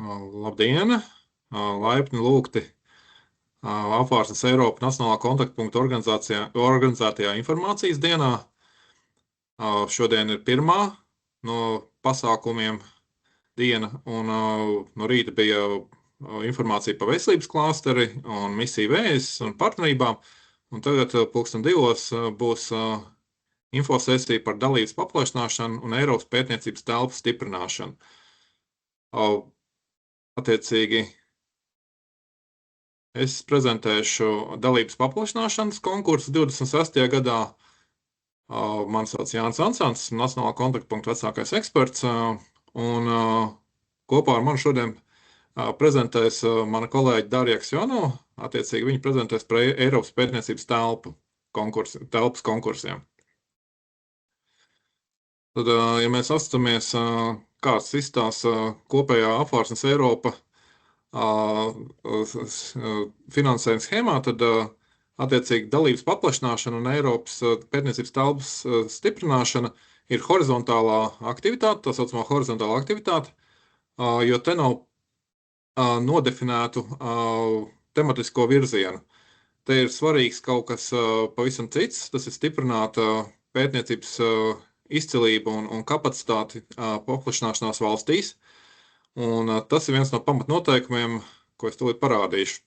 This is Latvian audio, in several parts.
Labdien! Laipni lūgti Apvārsnes Eiropa Nacionālā kontaktpunkta organizētajā informācijas dienā. Šodien ir pirmā no pasākumiem diena, un no rīta bija informācija par veselības klāsteri un misiju vēzis un partnerībām, un tagad 12:00 būs infosesija par dalības paplašināšanu un Eiropas pētniecības telpu stiprināšanu. Attiecīgi, es prezentēšu dalības paplašināšanas konkursu 26. gadā. Mani sauc Jānis Ansants, Nacionālā kontaktpunkta vecākais eksperts, un kopā ar mani šodien prezentēs mana kolēģi Darija Ksjono. Attiecīgi, viņi prezentēs par Eiropas pētniecības telpas konkursiem. Tad, ja mēs atstamies, kāds izstāsta kopējā Apvārsnes Eiropa finansējuma schēmā, tad attiecīgi dalības paplašināšana un Eiropas pētniecības telpas stiprināšana ir horizontālā aktivitāte, tā saucamā horizontālā aktivitāte, jo te nav nodefinētu tematisko virzienu. Te ir svarīgs kaut kas pavisam cits, tas ir stiprināt pētniecības izcilību un kapacitāti paplašināšanās valstīs. Un tas ir viens no pamatnoteikumiem, ko es tūlīt parādīšu.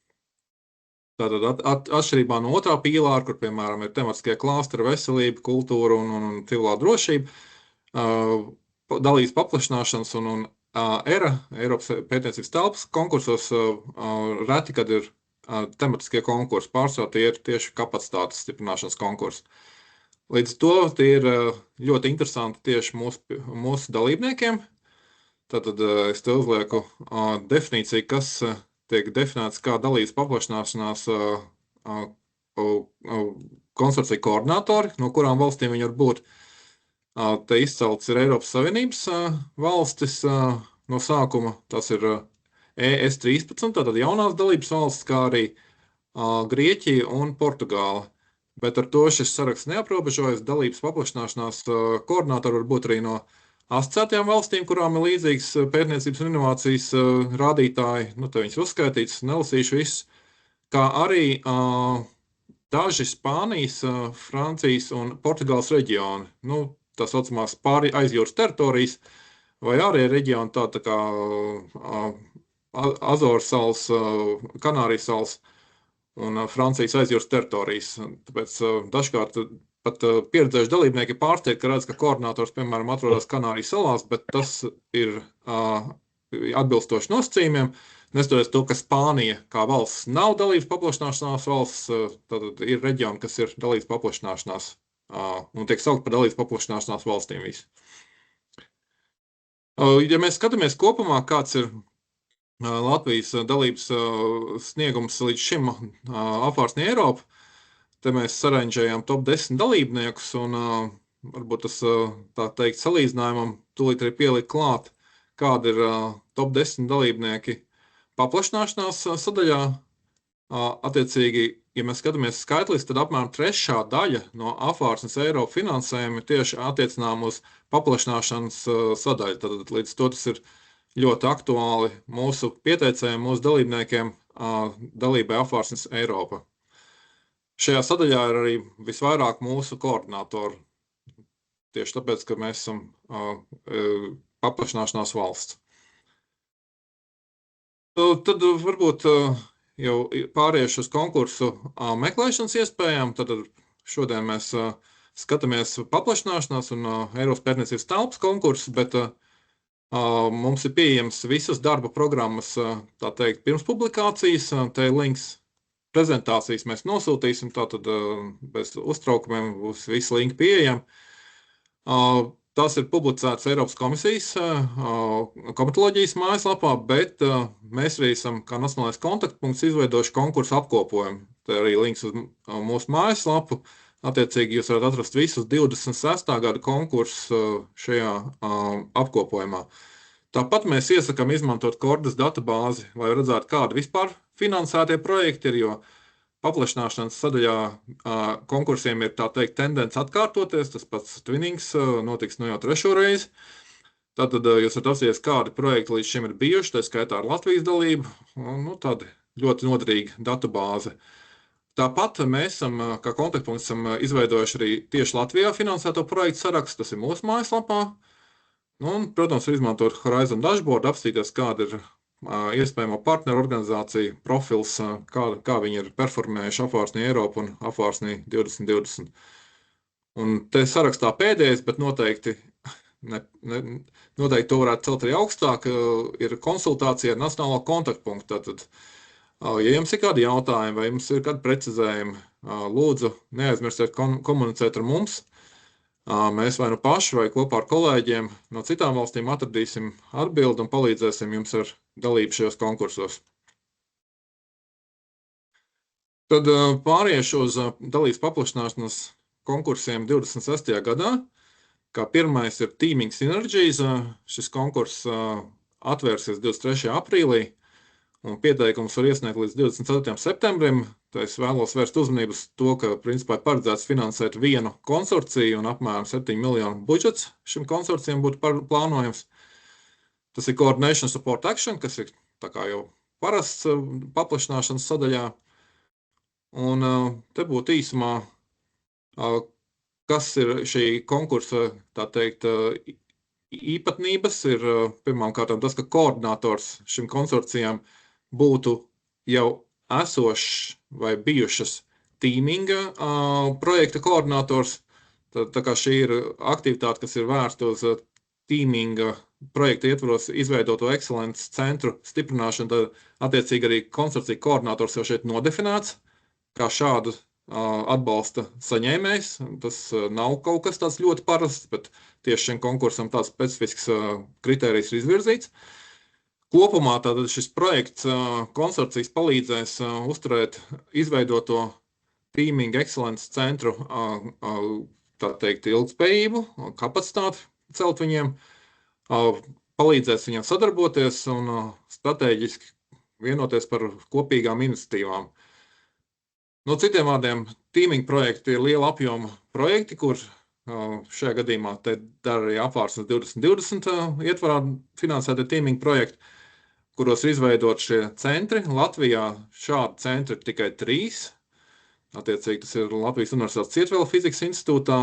Tātad atšķirībā no otrā pīlāra, kur, piemēram, ir tematiskie klāsteri, veselība, kultūra un civilā drošība, dalības paplašināšanas un ERA, Eiropas pētniecības telpas konkursos, reti, kad ir tematiskie konkursi. Pārsvarā tie ir tieši kapacitātes stiprināšanas konkursi. Līdz to tie ir ļoti interesanti tieši mūsu dalībniekiem. Tātad es te uzlieku definīciju, kas tiek definēts kā dalības paplašināšanās konsorcija koordinātori, no kurām valstīm viņi var būt. Te izcelts ir Eiropas Savienības valstis no sākuma, tas ir ES 13, tātad jaunās dalības valstis, kā arī Grieķija un Portugāla. Bet ar to šis saraksts neaprobežojas. Dalības paplašināšanās koordinātori var būt arī no asociētajām valstīm, kurām ir līdzīgas pētniecības un inovācijas rādītāji. Te viņas uzskaitītas, nelasīšu visus. Kā arī daži Spānijas, Francijas un Portugāles reģioni. Tā saucamās pāri aizjūras teritorijas vai ārēji reģioni, tā kā Azoru salas, Kanārijas salas un Francijas aizjūras teritorijas. Tāpēc dažkārt pat pieredzējuši dalībnieki pārsteigti, ka redz, ka koordinators, piemēram, atrodas Kanārijas salās, bet tas ir atbilstoši nosacījumiem. Neskatoties to, ka Spānija kā valsts nav dalības paplašināšanās valsts, tad ir reģioni, kas ir dalības paplašināšanās un tiek saukt par dalības paplašināšanās valstīm visi. Ja mēs skatāmies kopumā, kāds ir Latvijas dalības sniegums līdz šim Apvārsnē Eiropa, te mēs saranžējām top 10 dalībniekus, un varbūt tas, tā teikt, salīdzinājumam tūlīt arī pielikt klāt, kāda ir top 10 dalībnieki paplašināšanās sadaļā. Attiecīgi, ja mēs skatāmies skaitlis, tad apmēram 3/4 daļa no Apvārsnes Eiropa finansējuma ir tieši attiecinām uz paplašināšanas sadaļu. Tad līdz to tas ir ļoti aktuāli mūsu pieteicējiem, mūsu dalībniekiem dalībai Apvārsnes Eiropa. Šajā sadaļā ir arī visvairāk mūsu koordinātoru, tieši tāpēc, ka mēs esam paplašināšanās valsts. Tad varbūt jau pāriešu uz konkursu meklēšanas iespējām. Tad šodien mēs skatāmies paplašināšanās un Eiropas pētniecības telpas konkursu, bet mums ir pieejams visas darba programmas, tā teikt, pirms publikācijas. Te links prezentācijas mēs nosūtīsim, tātad bez uztraukumiem būs visi linki pieejami. Tas ir publicēts Eiropas komisijas komitoloģijas mājaslapā, bet mēs arī esam, kā Nacionālais kontaktpunkts, izveidojuši konkursu apkopojumu. Te arī links uz mūsu mājaslapu. Attiecīgi jūs varat atrast visus 26. gada konkursus šajā apkopojumā. Tāpat mēs iesakām izmantot Kordas databāzi, lai redzētu, kādi vispār finansētie projekti ir, jo paplašināšanas sadaļā konkursiem ir, tā teikt, tendence atkārtoties. Tas pats Twinings notiks jau 3. reizi. Tātad jūs varat apsties, kādi projekti līdz šim ir bijuši, tā skaitā ar Latvijas dalību, un tāda ļoti noderīga datubāze. Tāpat mēs kā kontaktpunkts, izveidojuši arī tieši Latvijā finansēto projektu sarakstu, tas ir mūsu mājaslapā. Un, protams, var izmantot Horizon Dashboard, apstīties, kāda ir iespējamo partneru organizāciju profils, kā viņi ir performējuši apvārsnī Eiropu un apvārsnī 2020. Un te sarakstā pēdējais, bet noteikti to varētu celt arī augstāk, ir konsultācija ar Nacionālo kontaktpunktu. Tātad, ja jums ir kādi jautājumi vai jums ir kādi precizējumi, lūdzu, neaizmirstiet komunicēt ar mums. Mēs vai nu paši vai kopā ar kolēģiem no citām valstīm atradīsim atbildi un palīdzēsim jums ar dalību šajos konkursos. Tad pāriešu uz dalības paplašināšanas konkursiem 26. gadā. Kā pirmais ir Teaming Synergies. Šis konkurss atvērsies 23. aprīlī, un pieteikums var iesniegt līdz 24. septembrim. Tā es vēlos vērst uzmanību uz to, ka principā ir paredzēts finansēt vienu konsorciju un apmēram 7 miljonu budžets šim konsorcijam būtu plānojams. Tas ir Coordination Support Action, kas ir tā kā jau parasts paplašināšanas sadaļā. Un te būtu īsumā, kas ir šī konkursa, tā teikt, īpatnības, ir pirmām kārtām tas, ka koordinators šim konsorcijam būtu jau esošs vai bijušas teaminga projekta koordinators. Tā kā šī ir aktivitāte, kas ir vērsta uz teaminga projekta ietvaros izveidoto ekscelences centru stiprināšanu, tad attiecīgi arī konsorcija koordinators jau šeit nodefinēts kā šādu atbalsta saņēmējs. Tas nav kaut kas tāds ļoti parasts, bet tieši šim konkursam tāds specifisks kritērijs ir izvirzīts. Kopumā tātad šis projekts konsorcijas palīdzēs uzturēt izveidoto Teaming Excellence centru, tā teikt, ilgspējību, kapacitāti celt viņiem, palīdzēs viņiem sadarboties un strateģiski vienoties par kopīgām iniciatīvām. No citiem vārdiem, teaming projekti ir liela apjoma projekti, kur šajā gadījumā te dara arī apvārsnes 2020 ietvarā finansēti teaming projekti, kuros ir izveidot šie centri. Latvijā šādi centri ir tikai 3. Attiecīgi tas ir Latvijas Universitātes Cietvela fizikas institūtā,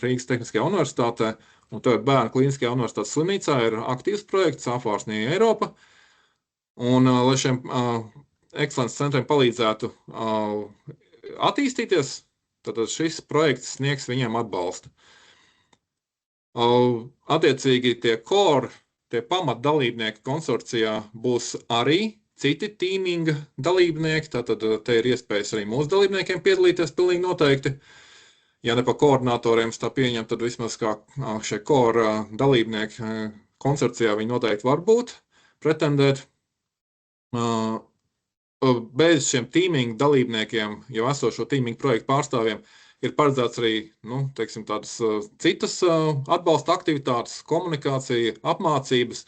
Rīgas Tehniskajā universitātē un tagad Bērnu Klīniskajā universitātes slimnīcā ir aktīvs projekts apvārsnī Eiropa. Un lai šiem ekscelences centriem palīdzētu attīstīties, tad šis projekts sniegs viņiem atbalstu. Attiecīgi tie core, tie pamat dalībnieki konsorcijā būs arī citi teaminga dalībnieki, tātad te ir iespējas arī mūsu dalībniekiem piedalīties pilnīgi noteikti. Ja ne pa koordinatoriem tā pieņem, tad vismaz kā šie core dalībnieki konsorcijā viņi noteikti var būt, pretendēt. Bez šiem teaming dalībniekiem, jau esošo teaming projektu pārstāvjiem, ir paredzēts arī, teiksim, tādas citas atbalsta aktivitātes, komunikācija, apmācības,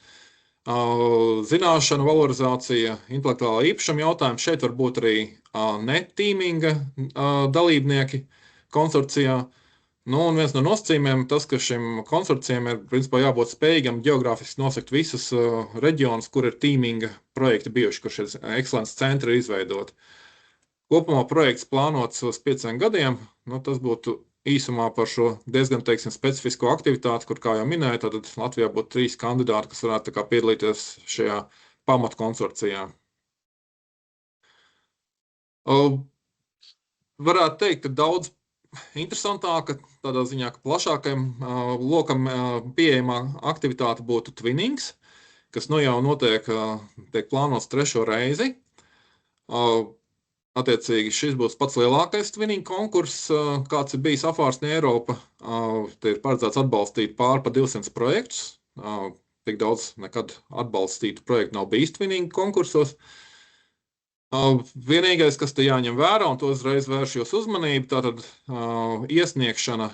zināšanu valorizācija, intelektuālā īpašuma jautājumi. Šeit var būt arī ne teaminga dalībnieki konsorcijā. Un viens no nosacījumiem tas, ka šim konsorcijam ir principā jābūt spējīgam geogrāfiski nosakt visus reģionus, kur ir teaminga projekti bijuši, kur šie ekscelences centri ir izveidoti. Kopumā projekts plānots uz 5 gadiem. Tas būtu īsumā par šo diezgan, teiksim, specifisko aktivitāti, kur, kā jau minēju, tad Latvijā būtu 3 kandidāti, kas varētu piedalīties šajā pamatkonsorcijā. Varētu teikt, ka daudz interesantāka, tādā ziņā, ka plašākajam lokam pieejamā aktivitāte būtu Twinnings, kas jau tiek plānots 3. reizi. Attiecīgi šis būs pats lielākais Twinning konkurss, kāds ir bijis apvārsnī Eiropa. Te ir paredzēts atbalstīt pār pa 200 projektus. Tik daudz nekad atbalstītu projektu nav bijis Twinning konkursos. Vienīgais, kas te jāņem vērā, un to uzreiz vēršu jūs uzmanību, tātad iesniegšana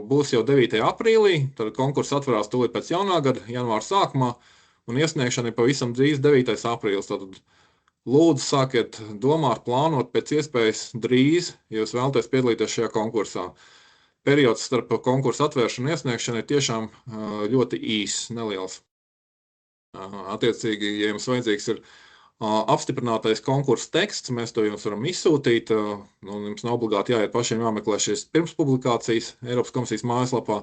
būs jau 9. aprīlī, tad konkurss atverās tūlīt pēc jaunā gada, janvāra sākumā, un iesniegšana ir pavisam drīz 9. aprīlis. Tātad lūdzu sākiet domāt, plānot pēc iespējas drīz, ja jūs vēlaties piedalīties šajā konkursā. periods starp konkursu atvēršanu un iesniegšanu ir tiešām ļoti īss, neliels. Attiecīgi, ja jums vajadzīgs ir apstiprinātais konkursu teksts, mēs to jums varam izsūtīt, un jums nav obligāti jāiet pašiem jāmeklē šīs pirmspublikācijas Eiropas komisijas mājaslapā.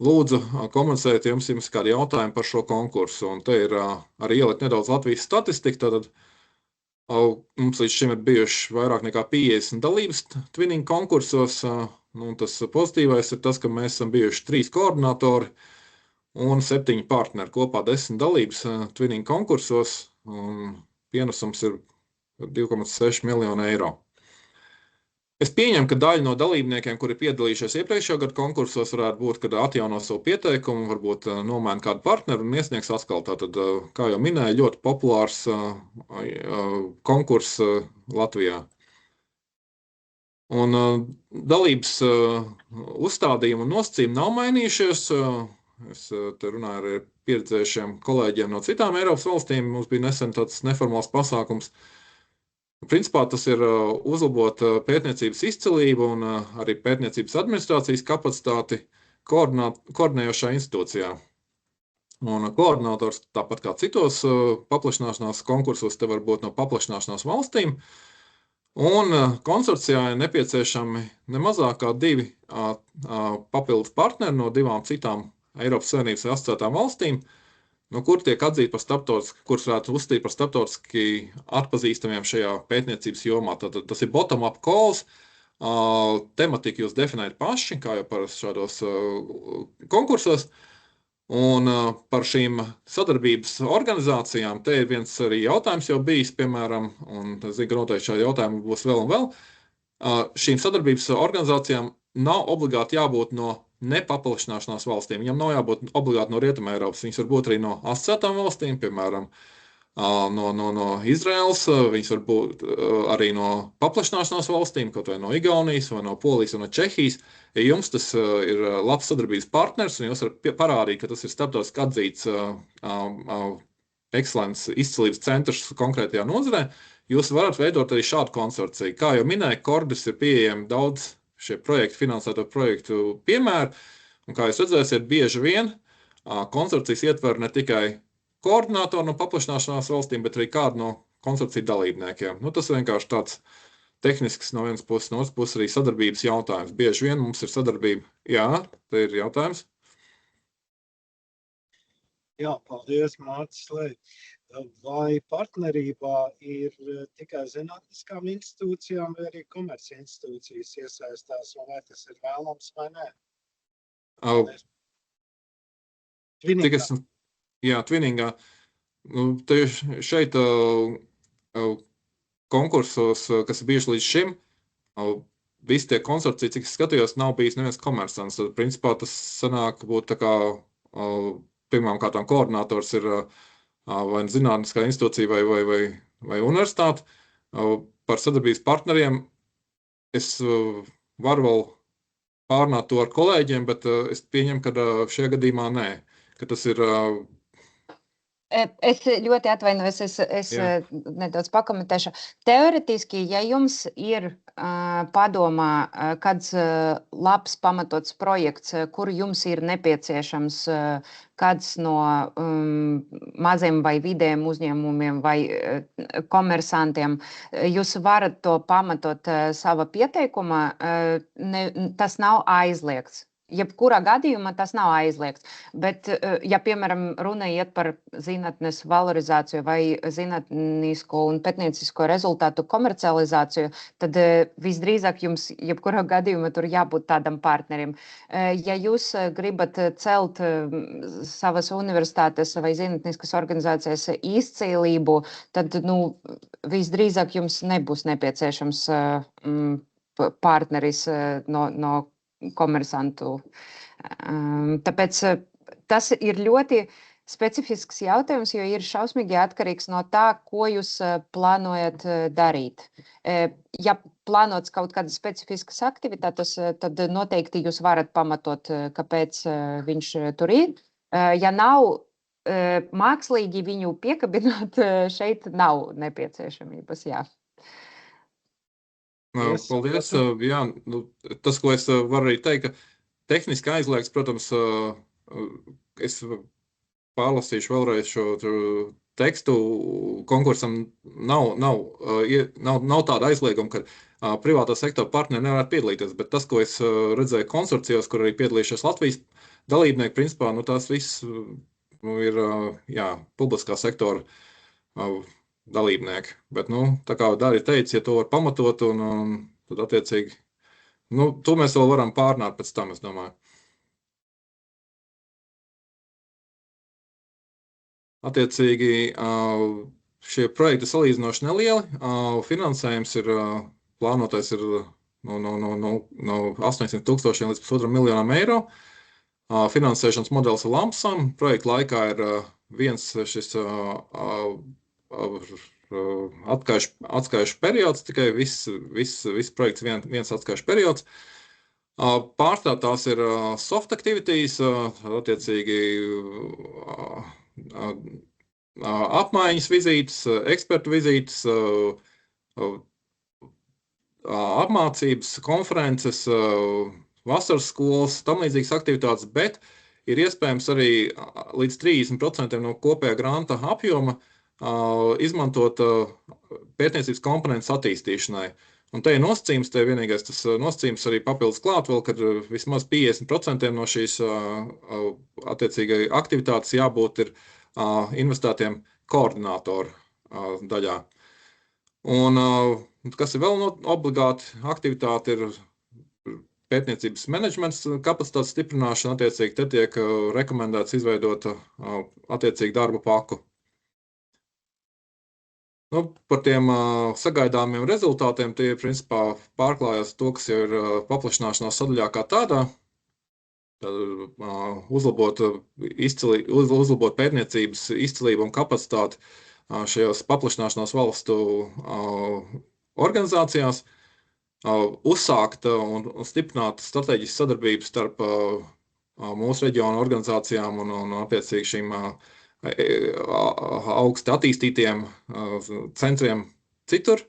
Lūdzu, komunicēt, jums kādi jautājumi par šo konkursu, un te ir arī ielikt nedaudz Latvijas statistika, tātad mums līdz šim ir bijuši vairāk nekā 50 dalības twinning konkursos, un tas pozitīvais ir tas, ka mēs esam bijuši 3 koordinatori un 7 partneri, kopā 10 dalības twinning konkursos, un pienesums ir 2,6 miljonu eiro. Es pieņemu, ka daļa no dalībniekiem, kuri piedalījušies iepriekšējā gada konkursos, varētu būt, kad atjauno savu pieteikumu, varbūt nomaina kādu partneru un iesniegs atkal. Tātad, kā jau minēju, ļoti populārs konkurss Latvijā. Un dalības uzstādījumi un nosacījumi nav mainījušies. Es te runāju ar pieredzējušiem kolēģiem no citām Eiropas valstīm. Mums bija nesen tāds neformāls pasākums. Principā tas ir uzlabot pētniecības izcilību un arī pētniecības administrācijas kapacitāti koordinējošā institūcijā. Un koordinators, tāpat kā citos paplašināšanās konkursos, te var būt no paplašināšanās valstīm. Un konsorcijā ir nepieciešami nemazāk kā 2 papildus partneri no 2 citām Eiropas Savienības asociētām valstīm, no kur tiek atzīti par kurus varētu uzstīt par starptautiski atpazīstamiem šajā pētniecības jomā. Tātad tas ir bottom-up calls, tematiku jūs definējat paši, kā jau par šādos konkursos, un par šīm sadarbības organizācijām te ir viens arī jautājums jau bijis, piemēram, un es zinu, ka noteikti šādi jautājumi būs vēl un vēl. Šīm sadarbības organizācijām nav obligāti jābūt no nepaplašināšanās valstīm. Viņam nav jābūt obligāti no Rietuma Eiropas. Viņas var būt arī no asociētām valstīm, piemēram, no Izraels. Viņas var būt arī no paplašināšanās valstīm, kaut vai no Igaunijas, vai no Polijas, vai no Čehijas. Ja jums tas ir labs sadarbības partners, un jūs varat parādīt, ka tas ir starptautiski atzīts ekscelences izcilības centrs konkrētajā nozarē, jūs varat veidot arī šādu konsorciju. Kā jau minēju, Cordis ir pieejami daudz šie projekti, finansēto projektu piemēri, un kā jūs redzēsiet, bieži vien konsorcijas ietver ne tikai koordinātoru no paplašināšanās valstīm, bet arī kādu no konsorciju dalībniekiem. Tas vienkārši tāds tehnisks no vienas puses, no otras puses arī sadarbības jautājums. Bieži vien mums ir sadarbība. Jā, te ir jautājums. Jā, paldies, Mārcis Lej. Vai partnerībā ir tikai zinātniskām institūcijām vai arī komerci institūcijas iesaistās, un vai tas ir vēlams vai nē? Twiningā. Šeit konkursos, kas ir bijuši līdz šim, visi tie konsorcija, cik es skatījos, nav bijis neviens komersants. Tad, principā, tas sanāk būt tā kā pirmām kārtām koordinators ir vai zinātniskā institūcija vai universitāte. Par sadarbības partneriem es varu vēl pārnāt to ar kolēģiem, bet es pieņemu, ka šajā gadījumā nē, ka tas ir... Es ļoti atvainojos, es nedaudz pakomentēšu. Teoretiski, ja jums ir padomā kāds labs pamatots projekts, kur jums ir nepieciešams kāds no maziem vai vidējiem uzņēmumiem vai komersantiem, jūs varat to pamatot sava pieteikuma, tas nav aizliegts. Jebkurā gadījumā tas nav aizliegts, bet, ja, piemēram, runa iet par zinātnes valorizāciju vai zinātnisko un pētniecisko rezultātu komercializāciju, tad visdrīzāk jums jebkurā gadījumā tur jābūt tādam partnerim. Ja jūs gribat celt savas universitātes vai zinātniskas organizācijas izcīlību, tad, visdrīzāk jums nebūs nepieciešams partneris no komersantu. Tāpēc tas ir ļoti specifisks jautājums, jo ir šausmīgi atkarīgs no tā, ko jūs plānojat darīt. Ja plānots kaut kādas specifiskas aktivitātes, tad noteikti jūs varat pamatot, kāpēc viņš tur ir. Ja nav mākslīgi viņu piekabināt, šeit nav nepieciešamības, jā. Paldies. Jā, tas, ko es varu arī teikt, ka tehniski aizliegts, protams, es pārlasīšu vēlreiz šo tekstu. Konkursam nav tāda aizlieguma, ka privātā sektora partneri nevarētu piedalīties, bet tas, ko es redzēju konsorcijos, kur arī piedalījušies Latvijas dalībnieki, principā, tās viss ir, publiskā sektora dalībnieki. Bet, tā kā Dārija teica, ja to var pamatot, tad attiecīgi, to mēs vēl varam pārnāt pēc tam, es domāju. Attiecīgi, šie projekti salīdzinoši nelieli. Finansējums ir plānotais ir no 800,000 līdz 1,5 miljonam eiro. Finansēšanas modelis ir lump sum. Projekta laikā ir viens šis atskaišu periods, tikai viss projekts viens atskaišu periods. Pārstāv tās ir soft activities, attiecīgi apmaiņas vizītes, ekspertu vizītes, apmācības, konferences, vasaras skolas, tam līdzīgas aktivitātes, bet ir iespējams arī līdz 30% no kopējā granta apjoma izmantot pētniecības komponentes attīstīšanai. Un te ir nosacījums, te vienīgais tas nosacījums arī papildus klāt vēl, kad vismaz 50% no šīs attiecīgai aktivitātes jābūt ir investētiem koordinātoru daļā. Un kas ir vēl obligāti aktivitāte, ir pētniecības menedžments kapacitātes stiprināšana, attiecīgi te tiek rekomendēts izveidot attiecīgi darba paku. Par tiem sagaidāmiem rezultātiem tie principā pārklājas to, kas jau ir paplašināšanās sadaļā kā tādā. Uzlabot pētniecības izcilību un kapacitāti šajās paplašināšanās valstu organizācijās, uzsākt un stiprināt strateģisku sadarbību starp mūsu reģionu organizācijām un attiecīgi šīm augsti attīstītiem centriem citur,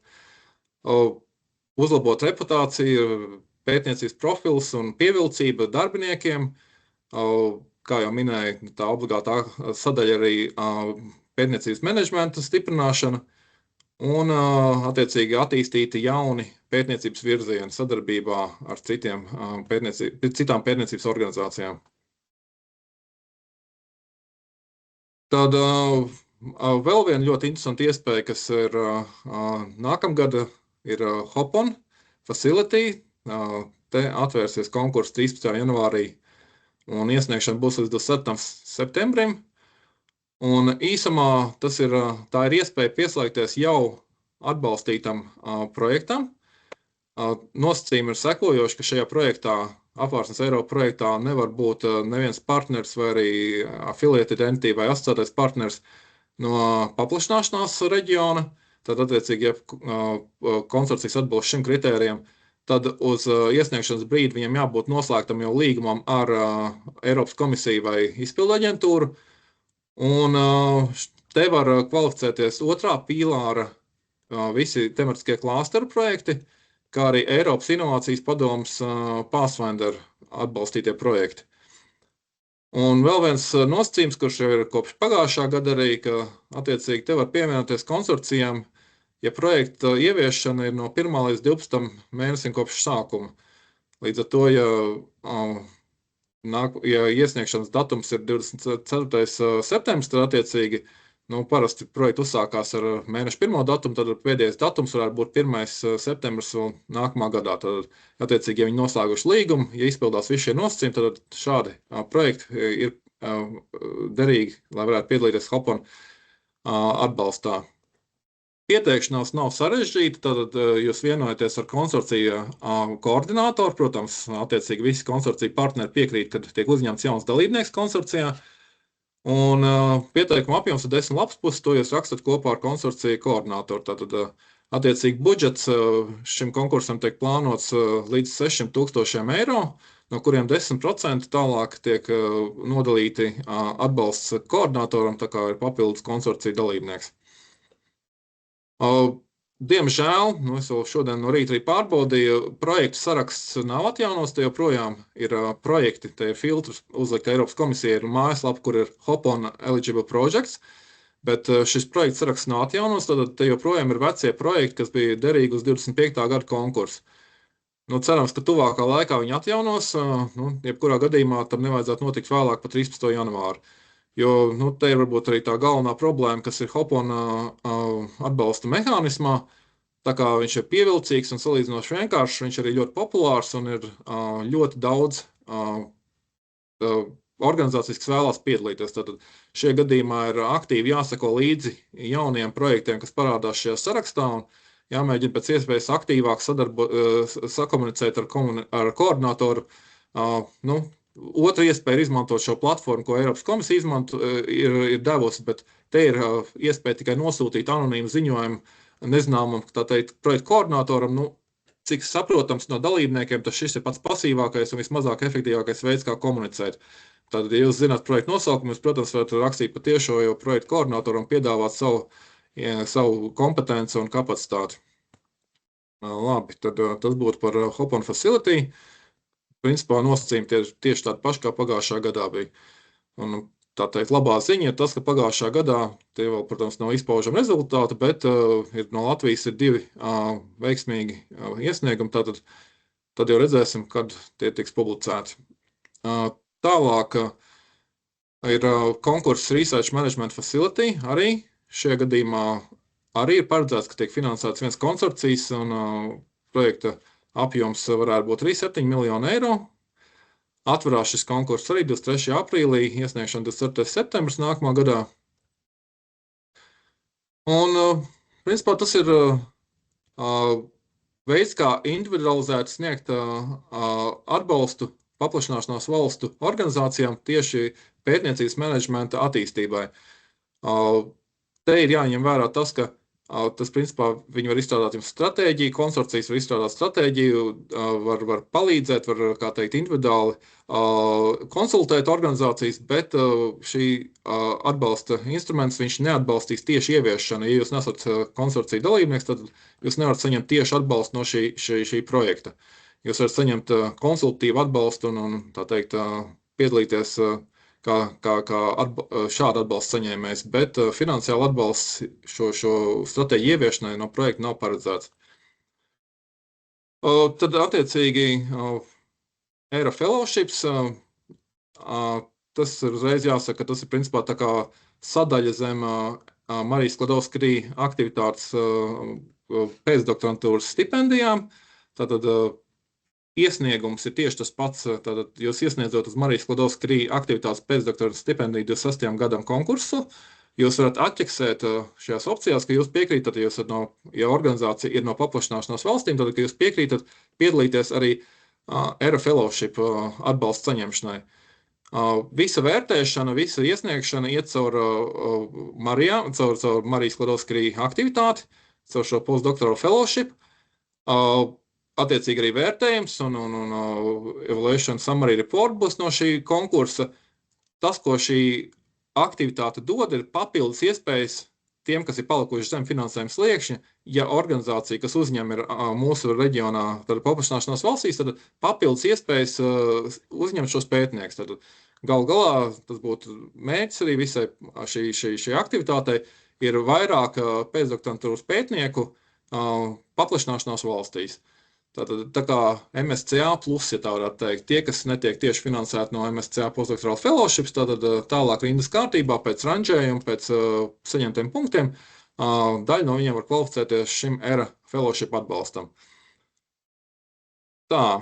uzlabot reputāciju, pētniecības profils un pievilcība darbiniekiem, kā jau minēju, tā obligātā sadaļa arī pētniecības menedžmenta stiprināšana un attiecīgi attīstīti jauni pētniecības virzieni sadarbībā ar citām pētniecības organizācijām. Tad vēl viena ļoti interesanta iespēja, kas ir nākamgad, ir Hopon Facility. Te atvērsies konkurss 13. janvārī un iesniegšana būs līdz 27. septembrim. Un īsumā tā ir iespēja pieslēgties jau atbalstītam projektam. Nosacījumi ir sekojoši, ka šajā projektā, Apvārsnes Eiropa projektā, nevar būt neviens partners vai arī affiliated entity vai asociētais partners no paplašināšanās reģiona. Tad, attiecīgi, ja konsorcijas atbilst šim kritērijam, tad uz iesniegšanas brīdi viņam jābūt noslēgtam jau līgumam ar Eiropas komisiju vai izpildu aģentūru. Un te var kvalificēties otrā pīlāra visi tematiskie klāsteru projekti, kā arī Eiropas Inovācijas padomes Pathfinder atbalstītie projekti. Un vēl viens nosacījums, kurš jau ir kopš pagājušā gada arī, ka attiecīgi te var pievienoties konsorcijām, ja projekta ieviešana ir no 1. līdz 12. mēnesim kopš sākuma. Līdz ar to, ja iesniegšanas datums ir 24. septembris, tad attiecīgi parasti projekti uzsākās ar mēneša 1. datumu, tad pēdējais datums varētu būt 1. septembris un nākamā gadā. Tad, attiecīgi, ja viņi noslēguši līgumu, ja izpildās visi šie nosacījumi, tad šādi projekti ir derīgi, lai varētu piedalīties Hopon atbalstā. Pieteikšanās nav sarežģīta, tad jūs vienojaties ar konsorcija koordinātoru. Protams, attiecīgi visi konsorcija partneri piekrīt, kad tiek uzņemts jauns dalībnieks konsorcijā. Un pieteikuma apjoms ir 10 lapspuses, to jūs rakstat kopā ar konsorciju koordinātoru. Tātad, attiecīgi, budžets šim konkursam tiek plānots līdz 600,000 eiro, no kuriem 10% tālāk tiek nodalīti atbalsts koordinātoram, tā kā ir papildus konsorcija dalībnieks. Diemžēl, es vēl šodien no rīta arī pārbaudīju, projektu saraksts nav atjaunos, te joprojām ir projekti, te ir filtrs uzlikt Eiropas komisija, ir mājaslapa, kur ir Hopon Eligible Projects, bet šis projekts saraksts nav atjaunos, tad te joprojām ir vecie projekti, kas bija derīgi uz 25. gada konkursu. Cerams, ka tuvākā laikā viņi atjaunos, jebkurā gadījumā tam nevajadzētu notikt vēlāk pa 13. janvāru. Jo te ir varbūt arī tā galvenā problēma, kas ir Hopon atbalsta mehānismā. Tā kā viņš ir pievilcīgs un salīdzinoši vienkāršs, viņš arī ļoti populārs un ir ļoti daudz organizācijas, kas vēlās piedalīties. Tātad šie gadījumā ir aktīvi jāsako līdzi jauniem projektiem, kas parādās šajā sarakstā, un jāmēģina pēc iespējas aktīvāk sakomunicēt ar koordinatoru. Otra iespēja ir izmantot šo platformu, ko Eiropas komisija ir devusi, bet te ir iespēja tikai nosūtīt anonīmu ziņojumu nezināmam, tā teikt, projektu koordinatoram. Cik saprotams no dalībniekiem, tas šis ir pats pasīvākais un vismazāk efektīvākais veids, kā komunicēt. Tad, ja jūs zināt projektu nosaukumu, jūs, protams, varat rakstīt pa tiešo, jo projektu koordinatoram piedāvāt savu kompetenci un kapacitāti. Labi, tad tas būtu par Hopon Facility. Principā nosacījumi tieši tādi paši, kā pagājušā gadā bija. Un, tā teikt, labā ziņa ir tas, ka pagājušā gadā tie vēl, protams, nav izpaužami rezultāti, bet no Latvijas ir 2 veiksmīgi iesniegumi. Tad jau redzēsim, kad tie tiks publicēti. Tālāk ir konkurss Research Management Facility. Arī šajā gadījumā arī ir paredzēts, ka tiek finansēts viens konsorcijs un projekta apjoms varētu būt arī 7 miljoni eiro. Atverās šis konkurss arī 23. aprīlī, iesniegšana 24. septembris nākamā gadā. Un, principā, tas ir veids, kā individualizēt sniegt atbalstu paplašināšanās valstu organizācijām tieši pētniecības menedžmenta attīstībai. Te ir jāņem vērā tas, ka tas, principā, viņi var izstrādāt jums stratēģiju, konsorcijas var izstrādāt stratēģiju, var palīdzēt, var, kā teikt, individuāli konsultēt organizācijas, bet šī atbalsta instruments, viņš neatbalstīs tieši ieviešanu. Ja jūs nesat konsorcija dalībnieks, tad jūs nevarat saņemt tieši atbalstu no šī projekta. Jūs varat saņemt konsultatīvu atbalstu un tā teikt, piedalīties kā šāda atbalsta saņēmējs, bet finansiāli atbalsts šo stratēģiju ieviešanai no projekta nav paredzēts. Tad, attiecīgi, Eiro Fellowships, tas ir uzreiz jāsaka, ka tas ir principā tā kā sadaļa zem Marijas Sklodovskij aktivitātes pēcdoktorantūras stipendijām. Tātad iesniegums ir tieši tas pats, tātad jūs iesniedzot uz Marijas Sklodovskij aktivitātes pēcdoktora stipendiju 26. gadam konkursu, jūs varat atķeksēt šajās opcijās, ka jūs piekrītat, ja organizācija ir no paplašināšanās valstīm, tad, ka jūs piekrītat piedalīties arī Eiro Fellowship atbalsta saņemšanai. Visa vērtēšana, visa iesniegšana iet caur Marijas Sklodovskij aktivitāti, caur šo postdoktoru fellowship. Attiecīgi arī vērtējums un evaluation summary report būs no šī konkursa. Tas, ko šī aktivitāte dod, ir papildus iespējas tiem, kas ir palikuši zem finansējuma sliekšņa. Ja organizācija, kas uzņem ir mūsu reģionā, tad paplašināšanās valstīs, tad papildus iespējas uzņemt šos pētniekus. Tad galu galā tas būtu mērķis arī visai šī aktivitātei, ir vairāk pēcdoktorantūras pētnieku paplašināšanās valstīs. Tātad, tā kā MSCA plus, ja tā varētu teikt, tie, kas netiek tieši finansēti no MSCA postdoktorāla fellowships, tātad tālāk rindas kārtībā pēc ranžējuma, pēc saņemtiem punktiem, daļa no viņiem var kvalificēties šim ERA fellowship atbalstam. Tā.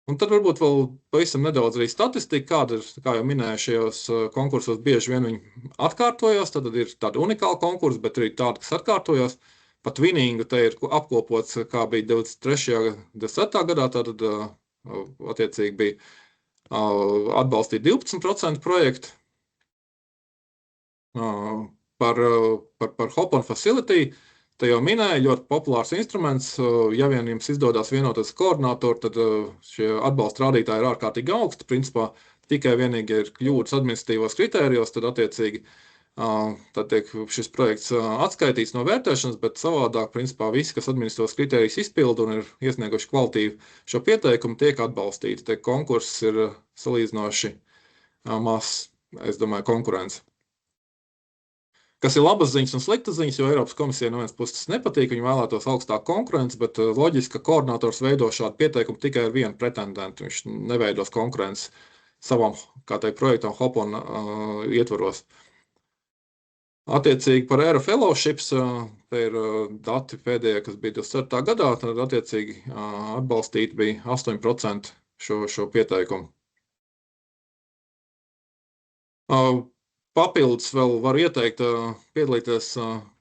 Un tad varbūt vēl pavisam nedaudz arī statistika, kāda ir, kā jau minēju, šajos konkursos bieži vien viņi atkārtojās, tad ir tādi unikāli konkursi, bet arī tādi, kas atkārtojās. Pat Twinningu te ir apkopots, kā bija 23. 27. gadā, tad attiecīgi bija atbalstīt 12% projektu. Par Hopon Facility, te jau minēja, ļoti populārs instruments. Ja vien jums izdodas vienoties koordinātori, tad šie atbalsta rādītāji ir ārkārtīgi augsti. Principā tikai vienīgi ir kļūdas administratīvos kritērijos, tad attiecīgi tad tiek šis projekts atskaitīts no vērtēšanas, bet savādāk, principā, visi, kas administros kritērijus izpildu un ir iesnieguši kvalitīvu šo pieteikumu, tiek atbalstīti. Te konkurss ir salīdzinoši mazs, es domāju, konkurence. Kas ir labas ziņas un sliktas ziņas, jo Eiropas komisija no vienas puses nepatīk, viņi vēlētos augstāku konkurenci, bet loģiski, ka koordinators veido šādu pieteikumu tikai ar vienu pretendentu. Viņš neveidos konkurenci savam, kā teikt, projektam Hopon ietvaros. Attiecīgi par Aero Fellowships, te ir dati pēdējie, kas bija 24. gadā, tad attiecīgi atbalstīti bija 8% šo pieteikumu. Papildus vēl var ieteikt piedalīties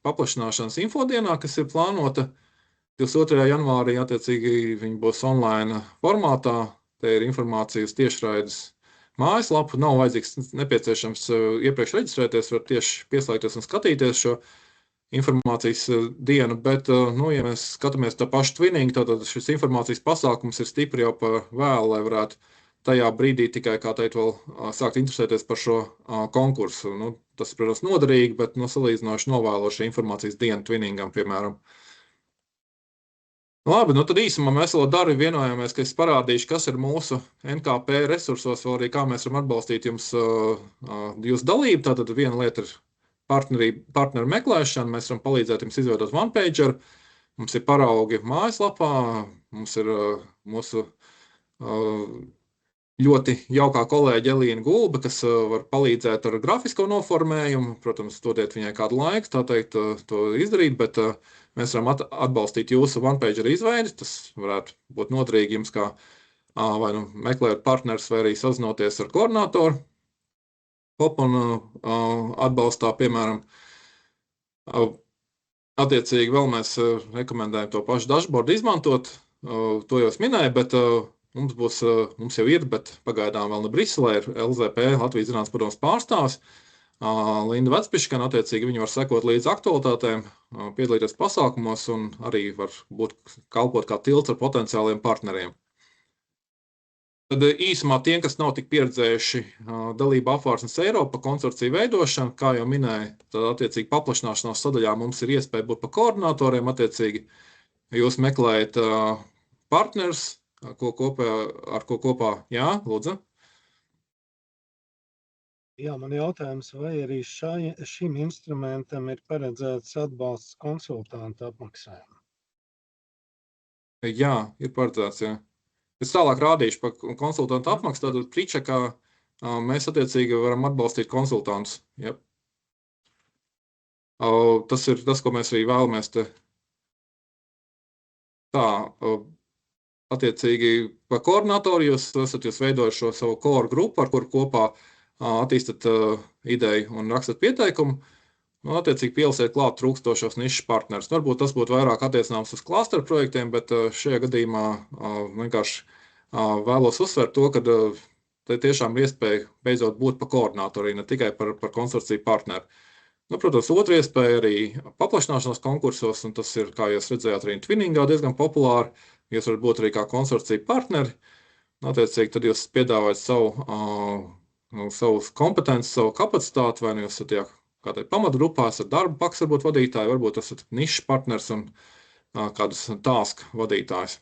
paplašināšanas infodienā, kas ir plānota 22. janvārī. Attiecīgi viņi būs online formātā. Te ir informācijas tiešraides mājaslapu. Nav vajadzīgs nepieciešams iepriekš reģistrēties, var tieši pieslēgties un skatīties šo informācijas dienu, bet, ja mēs skatāmies tā pašu twinning, tad šis informācijas pasākums ir stipri jau par vēlu, lai varētu tajā brīdī tikai, kā teikt, vēl sākt interesēties par šo konkursu. Tas, protams, noderīgi, bet salīdzinoši novēloši informācijas dienu twinningam, piemēram. Labi, tad īsumā mēs vēl Darvi vienojāmies, ka es parādīšu, kas ir mūsu NKP resursos, vēl arī kā mēs varam atbalstīt jums jūsu dalību. Tātad viena lieta ir partneru meklēšana, mēs varam palīdzēt jums izveidot OnePager, mums ir paraugi mājaslapā, mums ir mūsu ļoti jaukā kolēģe Elīna Gulba, kas var palīdzēt ar grafisko noformējumu. Protams, dodiet viņai kādu laiku, tā teikt, to izdarīt, bet mēs varam atbalstīt jūsu OnePager izveidi. Tas varētu būt noderīgi jums, kā vai meklējot partnerus, vai arī sazinoties ar koordinatoru. Hopon atbalstā, piemēram, attiecīgi vēl mēs rekomendējam to pašu dashboardu izmantot. To jau es minēju, bet mums jau ir, bet pagaidām vēl ne Briselē, ir LZP, Latvijas Zinātnes padomes pārstāvs, Linda Vecpiškana, attiecīgi viņi var sekot līdz aktualitātēm, piedalīties pasākumos un arī var kalpot kā tilts ar potenciāliem partneriem. Tad īsumā tiem, kas nav tik pieredzējuši dalību apvārsnes Eiropa konsorcija veidošanu, kā jau minēju, tad attiecīgi paplašināšanās sadaļā mums ir iespēja būt pa koordinatoriem, attiecīgi jūs meklējat partners, ar ko kopā, jā, lūdzu. Jā, man jautājums, vai arī šim instrumentam ir paredzēts atbalsts konsultantu apmaksājumu? Jā, ir paredzēts, jā. Es tālāk rādīšu par konsultantu apmaksu, tātad Pričekā mēs attiecīgi varam atbalstīt konsultantus. Jā. Tas ir tas, ko mēs arī vēlamies te. Tā, attiecīgi par koordinatoru jūs veidojuši šo savu core grupu, ar kuru kopā attīstat ideju un rakstat pieteikumu. Attiecīgi pielasiet klāt trūkstošos nišas partnerus. Varbūt tas būtu vairāk attiecināms uz klasteru projektiem, bet šajā gadījumā vienkārši vēlos uzsvērt to, ka te tiešām ir iespēja beidzot būt pa koordinātoriju, ne tikai par konsorciju partneri. Protams, otra iespēja arī paplašināšanās konkursos, un tas ir, kā jūs redzējāt, arī Twinningā diezgan populāri. Jūs varat būt arī kā konsorcija partneri. Attiecīgi, tad jūs piedāvājat savu kompetenci, savu kapacitāti, vai jūs esat kādai pamatgrupā, esat darba paks varbūt vadītāji, varbūt esat nišas partners un kādus task vadītājs.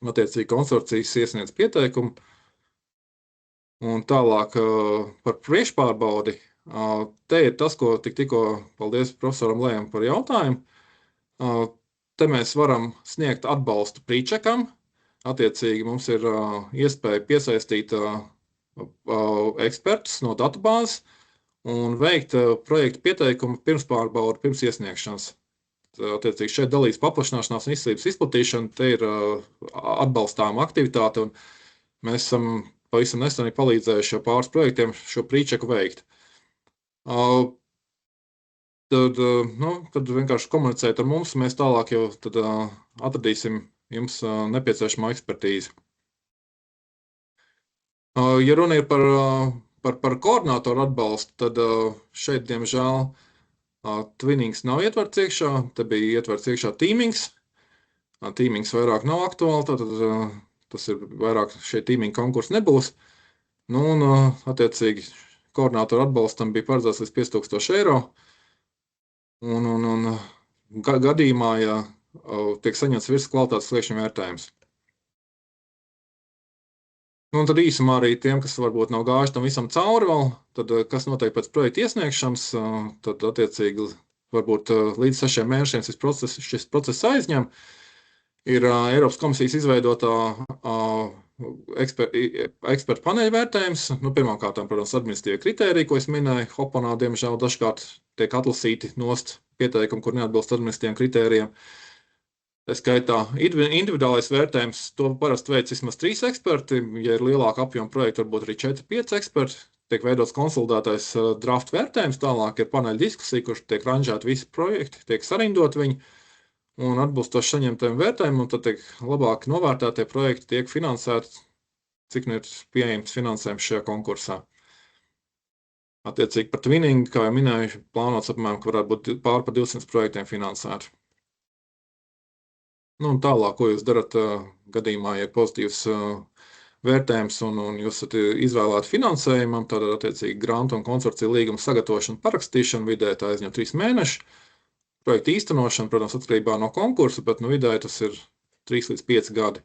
Attiecīgi, konsorcijas iesniedz pieteikumu. Un tālāk par priekšpārbaudi. Te ir tas, ko tikko, paldies profesoram Lējam par jautājumu. Te mēs varam sniegt atbalstu Pričekam. Attiecīgi mums ir iespēja piesaistīt ekspertus no datubāzes un veikt projektu pieteikumu pirmspārbaudi pirms iesniegšanas. Attiecīgi šeit dalīs paplašināšanās un izcīlības izplatīšana, te ir atbalstāma aktivitāte, un mēs esam pavisam nesenī palīdzējuši pāris projektiem šo Pričeku veikt. Tad vienkārši komunicēt ar mums, mēs tālāk jau atradīsim jums nepieciešamo ekspertīzi. Ja runa ir par koordinātoru atbalstu, tad šeit, diemžēl, Twinnings nav ietverts iekšā, te bija ietverts iekšā Teamings. Teamings vairāk nav aktuāli, tad tas ir vairāk šeit Teaming konkurss nebūs. Un, attiecīgi, koordinātoru atbalstam bija paredzēts līdz 5000 eiro. Un gadījumā, ja tiek saņemts virs kvalitātes sliekšņa vērtējums. Un tad īsumā arī tiem, kas varbūt nav gājuši tam visam cauri vēl, tad kas notiek pēc projekta iesniegšanas, tad attiecīgi varbūt līdz 6 mēnešiem šis process aizņem. Ir Eiropas komisijas izveidotā ekspertu paneļa vērtējums. Pirmkārt, protams, administratīvie kritēriji, ko es minēju. Hoponā, diemžēl, dažkārt tiek atlasīti nost pieteikumi, kur neatbilst administratīviem kritērijiem. Tā skaitā individuālais vērtējums, to parasti veic vismaz 3 eksperti. Ja ir lielāka apjoma projekta, varbūt arī 4-5 eksperti. Tiek veidots konsolidētais draft vērtējums, tālāk ir paneļa diskusija, kurš tiek ranžēti visi projekti, tiek sarindot viņi. Un atbilstoši saņemtajiem vērtējumiem, un tad tiek labāk novērtētie projekti tiek finansēti, cik ir pieejams finansējums šajā konkursā. Attiecīgi par twinning, kā jau minēju, plānots apmēram, ka varētu būt pār par 200 projektiem finansēti. Un tālāk, ko jūs darat gadījumā, ja ir pozitīvs vērtējums un jūs esat izvēlēti finansējumam, tad attiecīgi grantu un konsorcija līguma sagatavošana, parakstīšana vidēji tā aizņem 3 mēneši. Projekta īstenošana, protams, atkarībā no konkursa, bet vidēji tas ir 3 līdz 5 gadi.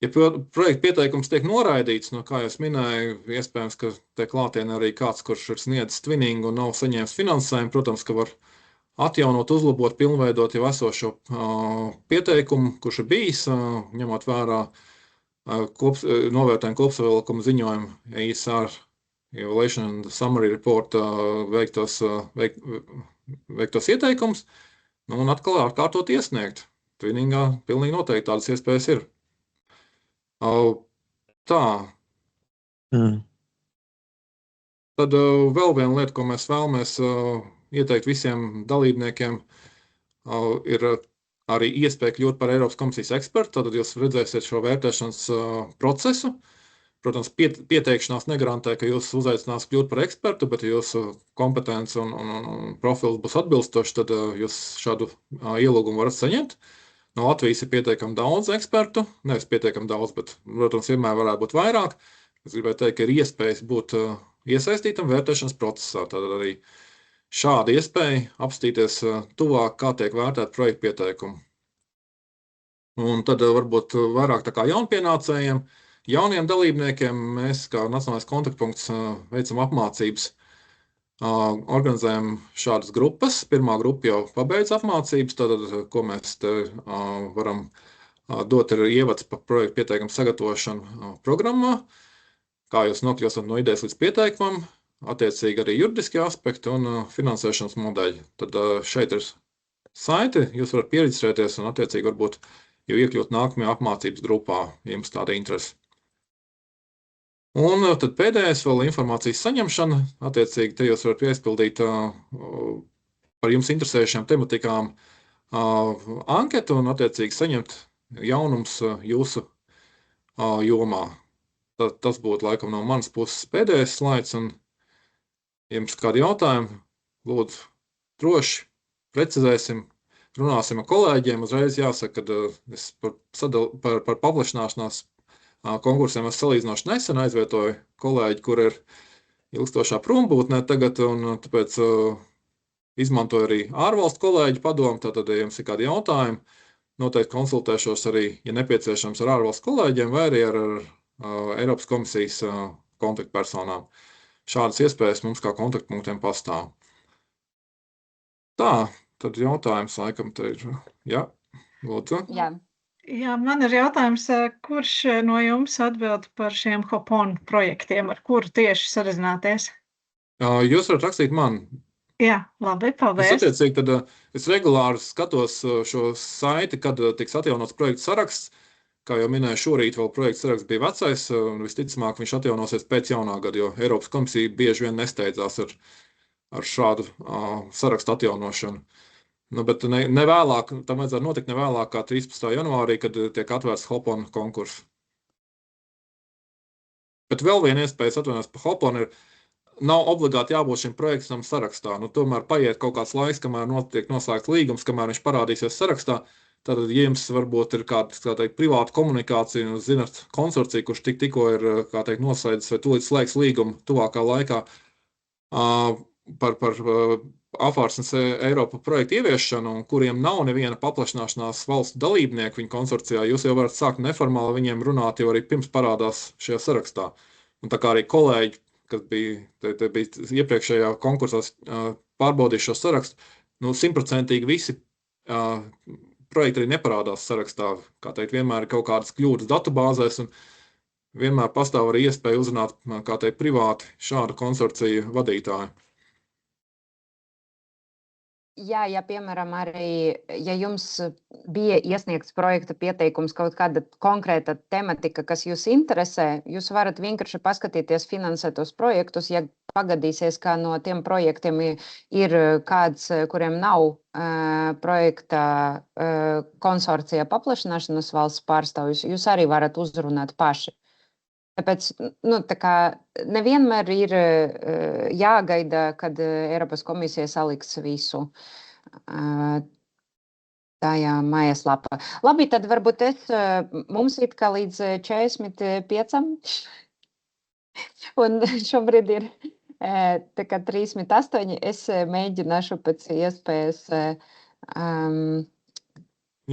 Ja projekta pieteikums tiek noraidīts, kā jau es minēju, iespējams, ka tiek klātienē arī kāds, kurš ir sniedzis twinning un nav saņēmis finansējumu, protams, ka var atjaunot, uzlabot, pilnveidot jau esošo pieteikumu, kurš ir bijis, ņemot vērā novērtējumu kopsavilkuma ziņojumu ESR Evaluation and Summary Report veiktos ieteikums, un atkal atkārtot iesniegt. Twiningā pilnīgi noteikti tādas iespējas ir. Tā. Tad vēl viena lieta, ko mēs vēlamies ieteikt visiem dalībniekiem, ir arī iespēja kļūt par Eiropas komisijas ekspertu. Tad jūs redzēsiet šo vērtēšanas procesu. Protams, pieteikšanās negarantē, ka jūs uzaicinās kļūt par ekspertu, bet ja jūsu kompetence un profils būs atbilstoši, tad jūs šādu ielūgumu varat saņemt. No Latvijas ir pietiekami daudz ekspertu, nevis pietiekami daudz, bet, protams, vienmēr varētu būt vairāk. Es gribēju teikt, ka ir iespējas būt iesaistītam vērtēšanas procesā. Tad arī šāda iespēja apstīties tuvāk, kā tiek vērtēt projektu pieteikumu. Un tad varbūt vairāk tā kā jaunpienācējiem, jauniem dalībniekiem mēs kā Nacionālais kontaktpunkts veicam apmācības, organizējam šādas grupas. Pirmā grupa jau pabeidz apmācības, tad, ko mēs te varam dot, ir ievads par projektu pieteikumu sagatavošanu programmā, kā jūs nokļūstat no idejas līdz pieteikumam, attiecīgi arī juridiskie aspekti un finansēšanas modeļi. Tad šeit ir saiti, jūs varat pieregistrēties un attiecīgi varbūt jau iekļūt nākamajā apmācības grupā, ja jums tāda interese. Un tad pēdējais vēl informācijas saņemšana. Attiecīgi te jūs varat piespildīt par jums interesējušām tematikām anketu un attiecīgi saņemt jaunums jūsu jomā. Tas būtu laikam no manas puses pēdējais slaids, un jums kādi jautājumi, lūdzu, droši precizēsim, runāsim ar kolēģiem. Uzreiz jāsaka, ka es par paplašināšanās konkursiem es salīdzinoši nesen aizvietoju kolēģi, kur ir ilgstošā prombūtnē tagad, un tāpēc izmantoju arī ārvalstu kolēģu padomu. Tātad, ja jums ir kādi jautājumi, noteikti konsultēšos arī, ja nepieciešams, ar ārvalstu kolēģiem vai arī ar Eiropas komisijas kontaktpersonām. Šādas iespējas mums kā kontaktpunktiem pastāv. Tā, tad jautājums laikam te ir. Jā, lūdzu. Jā, man ir jautājums, kurš no jums atbild par šiem Hopon projektiem, ar kuru tieši sarunāties? Jūs varat rakstīt man. Jā, labi, paldies. Es attiecīgi, tad es regulāri skatos šo saiti, kad tiks atjaunots projekta saraksts. Kā jau minēju, šorīt vēl projekta saraksts bija vecais, un visticamāk viņš atjaunosies pēc jaunā gada, jo Eiropas komisija bieži vien nesteidzās ar šādu sarakstu atjaunošanu. Bet ne vēlāk, tam vajadzētu notikt ne vēlāk kā 13. janvārī, kad tiek atvērts Hopon konkurss. Bet vēl viena iespējas atvainojos par Hopon ir, nav obligāti jābūt šim projektam sarakstā. Tomēr paiet kaut kāds laiks, kamēr notiek noslēgts līgums, kamēr viņš parādīsies sarakstā, Tātad, ja jums varbūt ir kāda privāta komunikācija, un zināt konsorciju, kurš tikko ir, noslēdzis vai tūlīt slēgs līgumu tuvākā laikā par apvārsnes Eiropa projektu ieviešanu, un kuriem nav neviena paplašināšanās valstu dalībnieku viņa konsorcijā, jūs jau varat sākt neformāli viņiem runāt, jau arī pirms parādās šajā sarakstā. Un tā kā arī kolēģi, kas bija iepriekšējā konkursā pārbaudījuši šo sarakstu, 100% visi projekti arī neparādās sarakstā. Kā teikt, vienmēr ir kaut kādas kļūdas datubāzēs, un vienmēr pastāv arī iespēja uzrunāt, privāti šādu konsorciju vadītāju. Jā, ja, piemēram, arī, ja jums bija iesniegts projekta pieteikums kaut kāda konkrēta tematika, kas jūs interesē, jūs varat vienkārši paskatīties finansētos projektus, ja pagadīsies, ka no tiem projektiem ir kāds, kuriem nav projekta konsorcija paplašināšanas valsts pārstāvjus, jūs arī varat uzrunāt paši. Tāpēc nevienmēr ir jāgaida, kad Eiropas komisija saliks visu tajā mājaslapā. Labi, tad varbūt mums ir kā līdz 45. Un šobrīd ir 38. Es mēģināšu pēc iespējas.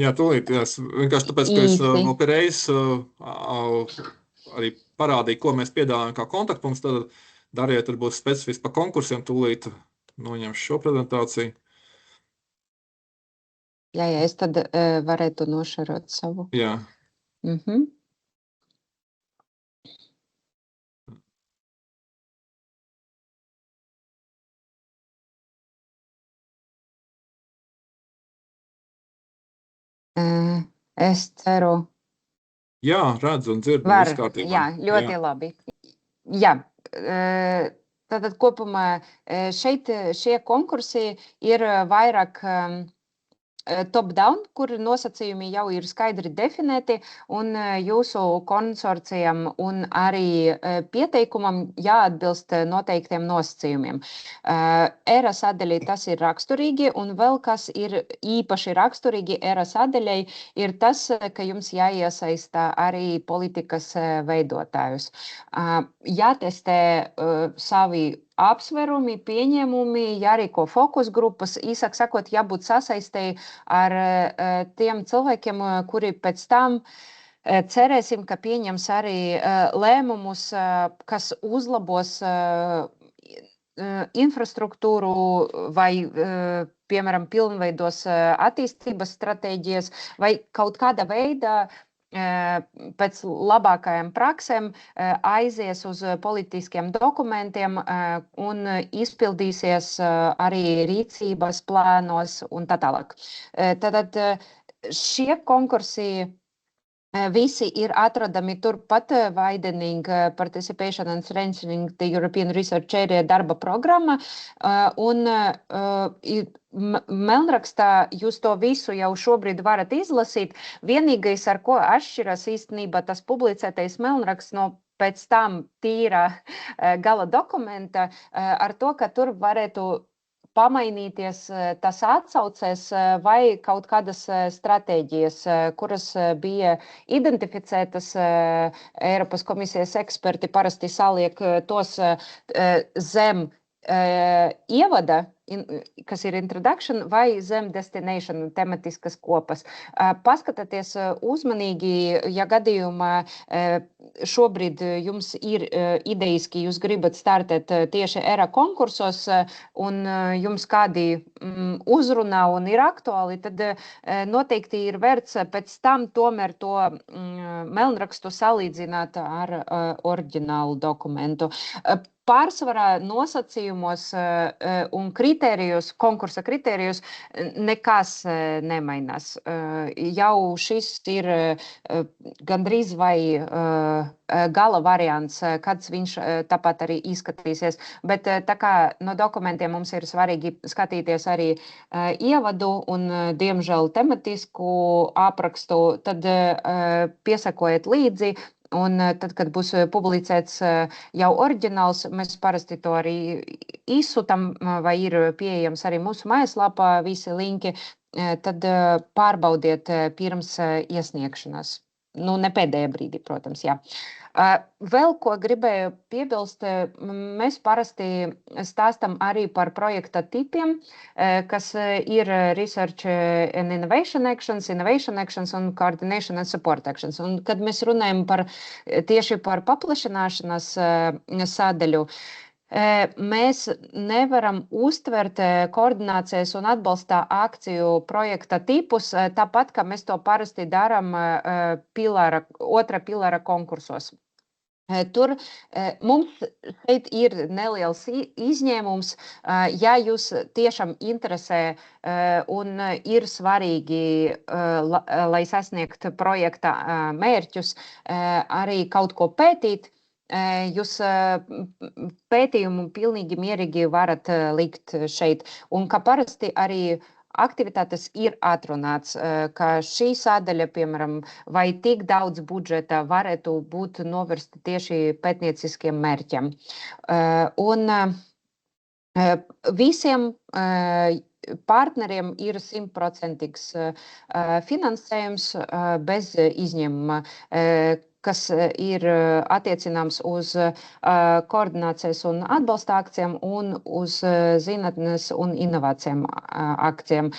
Jā, tūlīt. Vienkārši tāpēc, ka es vēl pie reizes arī parādīju, ko mēs piedāvājam kā kontaktpunkts, tad dariet varbūt specifiski par konkursiem, tūlīt noņemšu šo prezentāciju. Jā, es tad varētu nošarot savu. Jā. Es ceru. Jā, redzu un dzirdu. Var, jā, ļoti labi. Jā, tātad kopumā šeit šie konkursi ir vairāk top-down, kur nosacījumi jau ir skaidri definēti, un jūsu konsorcijam un arī pieteikumam jāatbilst noteiktiem nosacījumiem. ERA sadaļai tas ir raksturīgi, un vēl kas ir īpaši raksturīgi ERA sadaļai, ir tas, ka jums jāiesaista arī politikas veidotājus. Jātestē savi apsverumi, pieņēmumi, jārīko fokus grupas, īsāk sakot, jābūt sasaistēji ar tiem cilvēkiem, kuri pēc tam cerēsim, ka pieņems arī lēmumus, kas uzlabos infrastruktūru vai, piemēram, pilnveidos attīstības stratēģijas vai kaut kāda veida pēc labākajām praksēm aizies uz politiskiem dokumentiem un izpildīsies arī rīcības plānos un tā tālāk. Tātad šie konkursi visi ir atrodami turpat Widening Participation and Strengthening the European Research Area darba programma, un melnrakstā jūs to visu jau šobrīd varat izlasīt. Vienīgais, ar ko atšķiras īstenībā tas publicētais melnraksts no pēc tam tīra gala dokumenta, ar to, ka tur varētu pamainīties tas atsaucēs vai kaut kādas stratēģijas, kuras bija identificētas. Eiropas komisijas eksperti parasti saliek tos zem ievada, kas ir introduction, vai zem destination tematiskas kopas. Paskatieties uzmanīgi, ja gadījumā šobrīd jums ir ideiski, jūs gribat startēt tieši ERA konkursos un jums kādi uzrunā un ir aktuāli, tad noteikti ir vērts pēc tam tomēr to melnrakstu salīdzināt ar oriģinālu dokumentu. Pārsvarā nosacījumos un kritērijus, konkursa kritērijus nekas nemainās. Jau šis ir gandrīz vai gala variants, kāds viņš tāpat arī izskatīsies. Bet tā kā no dokumentiem mums ir svarīgi skatīties arī ievadu un, diemžēl, tematisku aprakstu, tad piesakojiet līdzi. Un tad, kad būs publicēts jau oriģināls, mēs parasti to arī izsūtam vai ir pieejams arī mūsu mājaslapā visi linki. tad pārbaudiet pirms iesniegšanas. Nu, ne pēdējā brīdī, protams, jā. Vēl, ko gribēju piebilst, mēs parasti stāstam arī par projekta tipiem, kas ir Research and Innovation Actions un Coordination and Support Actions. Un, kad mēs runājam tieši par paplašināšanas sadaļu, mēs nevaram uztvert koordinācijas un atbalsta akciju projekta tipus, tāpat, kā mēs to parasti darām otrā pilāra konkursos. Tur mums šeit ir neliels izņēmums, ja jūs tiešām interesē un ir svarīgi, lai sasniegt projekta mērķus, arī kaut ko pētīt. Jūs pētījumu pilnīgi mierīgi varat likt šeit. Un kā parasti arī aktivitātes ir atrunāts, ka šī sadaļa, piemēram, vai tik daudz budžeta varētu būt novirsta tieši pētnieciskiem mērķiem. Un visiem partneriem ir 100% finansējums bez izņēmuma, kas ir attiecināms uz koordinācijas un atbalsta akcijām un uz zinātnes un inovācijām akcijām.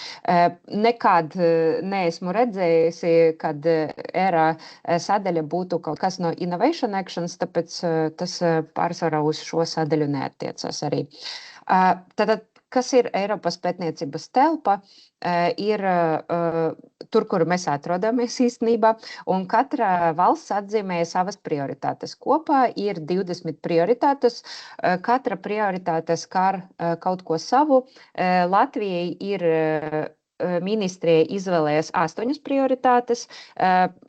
Nekad neesmu redzējusi, kad ERA sadaļa būtu kaut kas no Innovation Actions, tāpēc tas pārsvarā uz šo sadaļu neattiecas arī. Tātad, kas ir Eiropas pētniecības telpa, ir tur, kur mēs atrodamies īstenībā, un katra valsts atzīmē savas prioritātes. Kopā ir 20 prioritātes, katra prioritāte skar kaut ko savu. Latvijai ir ministrija izvēlējas 8 prioritātes,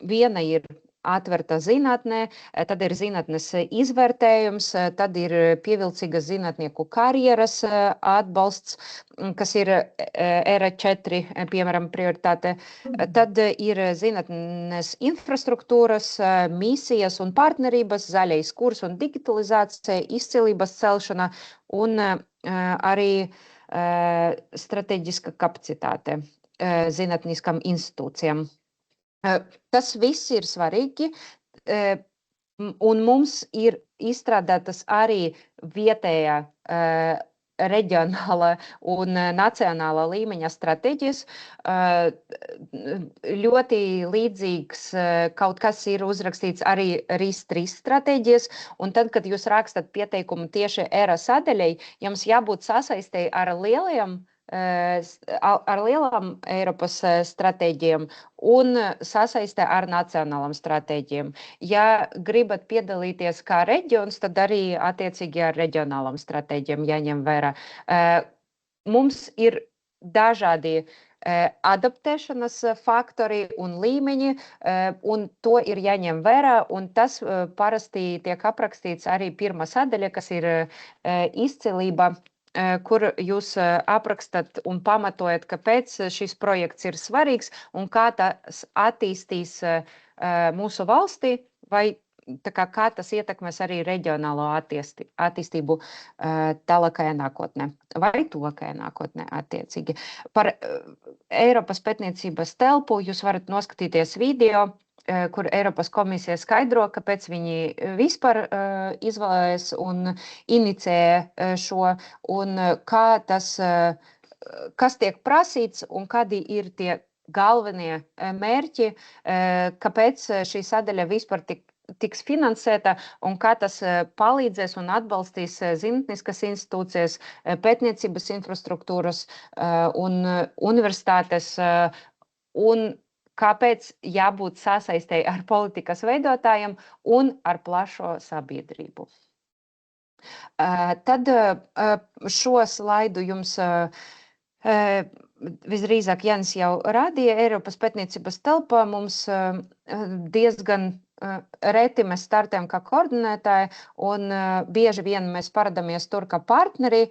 viena ir atverta zinātnē, tad ir zinātnes izvērtējums, tad ir pievilcīgas zinātnieku karjeras atbalsts, kas ir ERA 4, piemēram, prioritāte. Tad ir zinātnes infrastruktūras, misijas un partnerības, zaļais kurs un digitalizācija, izcilības celšana un arī strateģiska kapacitāte zinātniskām institūcijām. Tas viss ir svarīgi, un mums ir izstrādātas arī vietējā, reģionāla un nacionāla līmeņa stratēģijas. Ļoti līdzīgs kaut kas ir uzrakstīts arī RIS3 stratēģijas, un tad, kad jūs rakstat pieteikumu tieši ERA sadaļai, jums jābūt sasaistei ar lielām Eiropas stratēģijām un sasaistē ar nacionālām stratēģijām. Ja gribat piedalīties kā reģions, tad arī attiecīgi ar reģionālām stratēģijām jāņem vērā. Mums ir dažādi adaptēšanas faktori un līmeņi, un to ir jāņem vērā, un tas parasti tiek aprakstīts arī pirmā sadaļa, kas ir izcilība, kur jūs aprakstat un pamatojat, kāpēc šis projekts ir svarīgs un kā tas attīstīs mūsu valstī, vai kā tas ietekmēs arī reģionālo attīstību tālākajā nākotnē vai tuvākajā nākotnē attiecīgi. Par Eiropas pētniecības telpu jūs varat noskatīties video, kur Eiropas komisija skaidro, kāpēc viņi vispār izvēlējas un inicē šo, un kas tiek prasīts un kādi ir tie galvenie mērķi, kāpēc šī sadaļa vispār tiks finansēta un kā tas palīdzēs un atbalstīs zinātniskas institūcijas, pētniecības infrastruktūras un universitātes un kāpēc jābūt sasaistei ar politikas veidotājiem un ar plašo sabiedrību. Tad šo slaidu jums visdrīzāk Jānis jau rādīja. Eiropas pētniecības telpā mums diezgan reti mēs startējam kā koordinētāji, un bieži vien mēs paradamies tur kā partneri.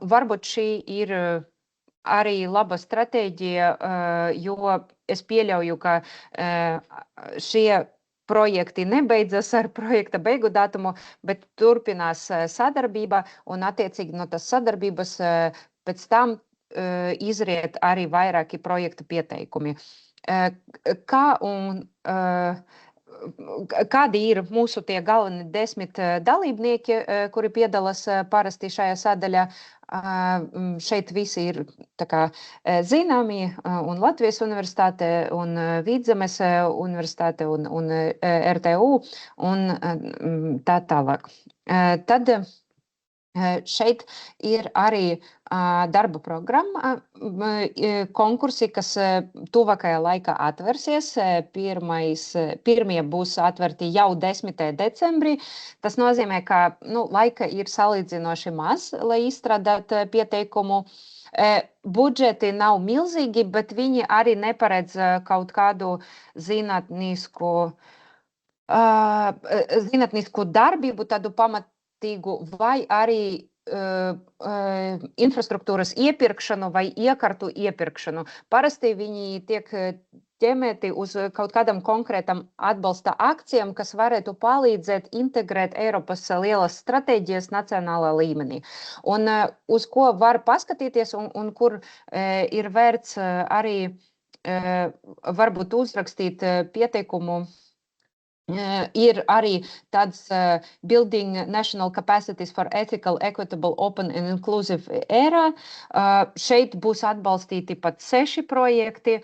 Varbūt šī ir arī laba stratēģija, jo es pieļauju, ka šie projekti nebeidzas ar projekta beigu datumu, bet turpinās sadarbība, un attiecīgi no tas sadarbības pēc tam izriet arī vairāki projekta pieteikumi. Kādi ir mūsu tie galveni 10 dalībnieki, kuri piedalās parasti šajā sadaļā? Šeit visi ir zināmi, un Latvijas universitāte, un Vidzemes universitāte, un RTU, un tā tālāk. Tad šeit ir arī darba programma, konkursi, kas tuvākajā laikā atversies. Pirmie būs atverti jau 10. decembrī. Tas nozīmē, ka laika ir salīdzinoši maz, lai izstrādātu pieteikumu. Budžeti nav milzīgi, bet viņi arī neparedz kaut kādu zinātnisku darbību, tādu pamatīgu, vai arī infrastruktūras iepirkšanu vai iekartu iepirkšanu. Parasti viņi tiek ķemēti uz kaut kādam konkrētam atbalsta akcijām, kas varētu palīdzēt integrēt Eiropas lielas stratēģijas nacionālā līmenī. Un uz ko var paskatīties un kur ir vērts arī varbūt uzrakstīt pieteikumu. Ir arī tāds Building National Capacities for Ethical, Equitable, Open and Inclusive Era. Šeit būs atbalstīti pat 6 projekti,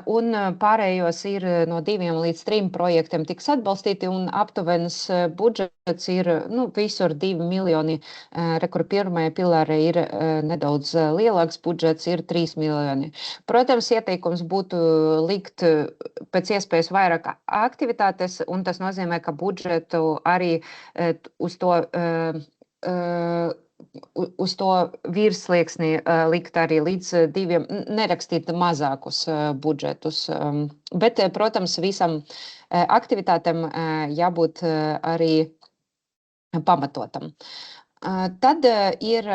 un pārējos ir no 2 līdz 3 projektiem tiks atbalstīti, un aptuvenas budžets ir visur 2 miljoni, kur pirmajā pilārē ir nedaudz lielāks budžets, ir 3 miljoni. Protams, ieteikums būtu likt pēc iespējas vairāk aktivitātes, un tas nozīmē, ka budžetu arī uz to virslieksni likt arī līdz 2, nerakstīt mazākus budžetus. Bet, protams, visam aktivitātēm jābūt arī pamatotam. Tad ir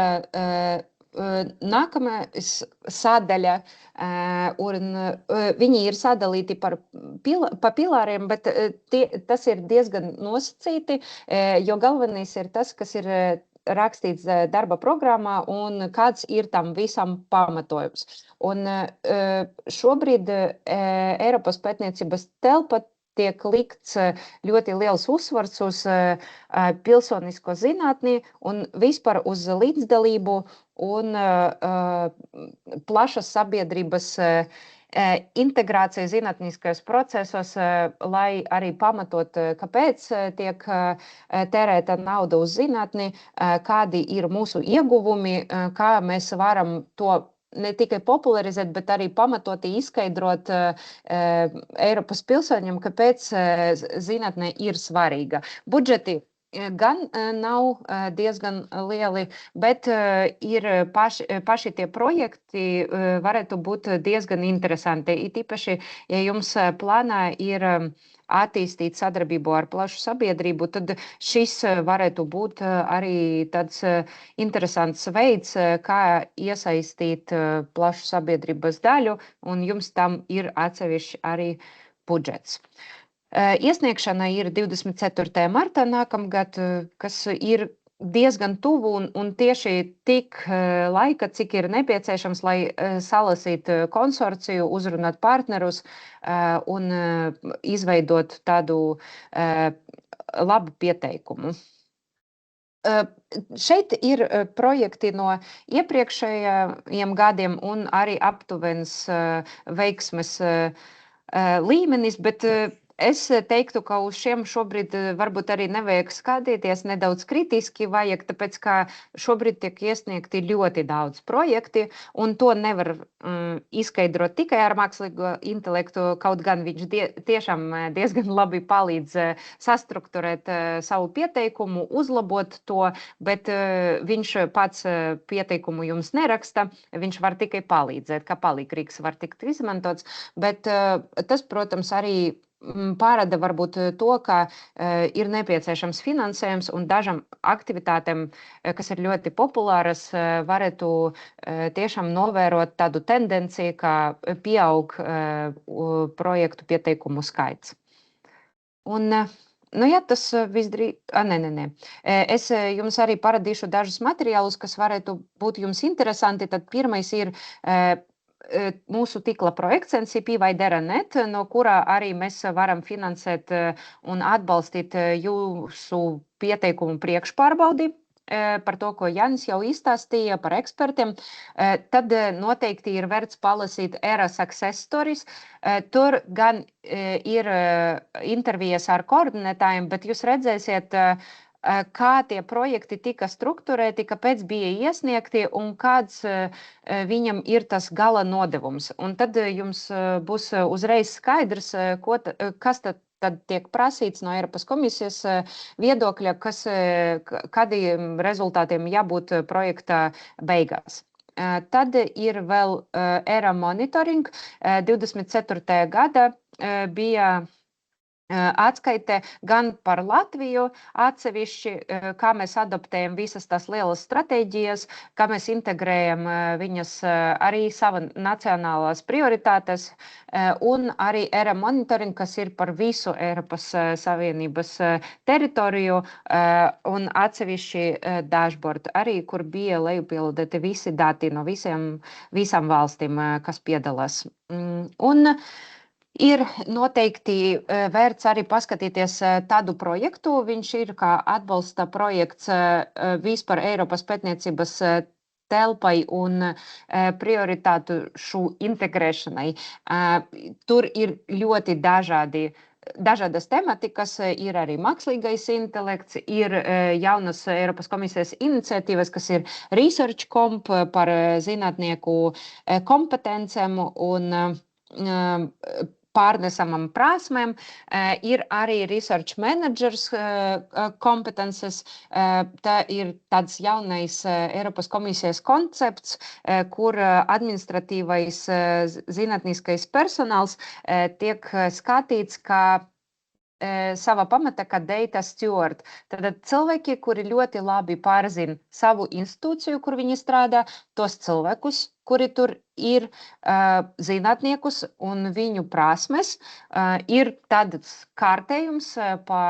nākamais sadaļa, un viņi ir sadalīti pa pilāriem, bet tas ir diezgan nosacīti, jo galvenais ir tas, kas ir rakstīts darba programmā un kāds ir tam visam pamatojums. Un šobrīd Eiropas pētniecības telpa tiek likts ļoti liels uzsvars uz pilsonisko zinātni un vispār uz līdzdalību un plašas sabiedrības integrācija zinātniskajos procesos, lai arī pamatot, kāpēc tiek tērēta nauda uz zinātni, kādi ir mūsu ieguvumi, kā mēs varam to ne tikai popularizēt, bet arī pamatoti izskaidrot Eiropas pilsoņiem, kāpēc zinātne ir svarīga. Budžeti gan nav diezgan lieli, bet ir paši tie projekti varētu būt diezgan interesanti. It īpaši, ja jums plānā ir attīstīt sadarbību ar plašu sabiedrību, tad šis varētu būt arī tāds interesants veids, kā iesaistīt plašu sabiedrības daļu, un jums tam ir atsevišķi arī budžets. Iesniegšana ir 24. martā nākamgad, kas ir diezgan tuvu un tieši tik laika, cik ir nepieciešams, lai salasītu konsorciju, uzrunāt partnerus un izveidot tādu labu pieteikumu. Šeit ir projekti no iepriekšējiem gadiem un arī aptuvens veiksmes līmenis, bet es teiktu, ka uz šiem šobrīd varbūt arī nevajag skatīties nedaudz kritiski vajag, tāpēc, ka šobrīd tiek iesniegti ļoti daudz projekti, un to nevar izskaidrot tikai ar mākslīgo intelektu, kaut gan viņš tiešām diezgan labi palīdz sastrukturēt savu pieteikumu, uzlabot to, bet viņš pats pieteikumu jums neraksta, viņš var tikai palīdzēt, kā palīgrīgs var tikt izmantots, bet tas, protams, arī pārāda varbūt to, ka ir nepieciešams finansējums un dažam aktivitātēm, kas ir ļoti populāras, varētu tiešām novērot tādu tendenciju, ka pieaug projektu pieteikumu skaits. Un Tas visdrīz... Nē. Es jums arī paradīšu dažus materiālus, kas varētu būt jums interesanti. Tad pirmais ir mūsu tīkla projekts NCP vai Dera.net, no kurā arī mēs varam finansēt un atbalstīt jūsu pieteikumu priekšpārbaudi. Par to, ko Jānis jau izstāstīja par ekspertiem, tad noteikti ir vērts palasīt ERA Success Stories. Tur gan ir intervijas ar koordinētājiem, bet jūs redzēsiet, kā tie projekti tika strukturēti, kāpēc bija iesniegti un kāds viņam ir tas gala nodevums. Un tad jums būs uzreiz skaidrs, kas tad tiek prasīts no Eiropas komisijas viedokļa, kādiem rezultātiem jābūt projekta beigās. Tad ir vēl ERA monitoring. 24. gada bija atskaite gan par Latviju atsevišķi, kā mēs adaptējam visas tās lielas stratēģijas, kā mēs integrējam viņas arī sava nacionālās prioritātes, un arī ERA monitoring, kas ir par visu Eiropas Savienības teritoriju, un atsevišķi dashboard arī, kur bija lejupielādēti visi dati no visām valstīm, kas piedalās. Un ir noteikti vērts arī paskatīties tādu projektu. Viņš ir kā atbalsta projekts vispār Eiropas pētniecības telpai un prioritātu integrēšanai. Tur ir ļoti dažādas tematikas, ir arī mākslīgais intelekts, ir jaunas Eiropas komisijas iniciatīvas, kas ir Research Comp par zinātnieku kompetencēm un pārnesamam prasmēm, ir arī research managers kompetences. Tā ir tāds jaunais Eiropas komisijas koncepts, kur administratīvais zinātniskais personāls tiek skatīts kā sava pamata kā data steward. Tad cilvēki, kuri ļoti labi pārzina savu institūciju, kur viņi strādā, tos cilvēkus, kuri tur ir zinātniekus un viņu prasmes, ir tāds kārtējums pa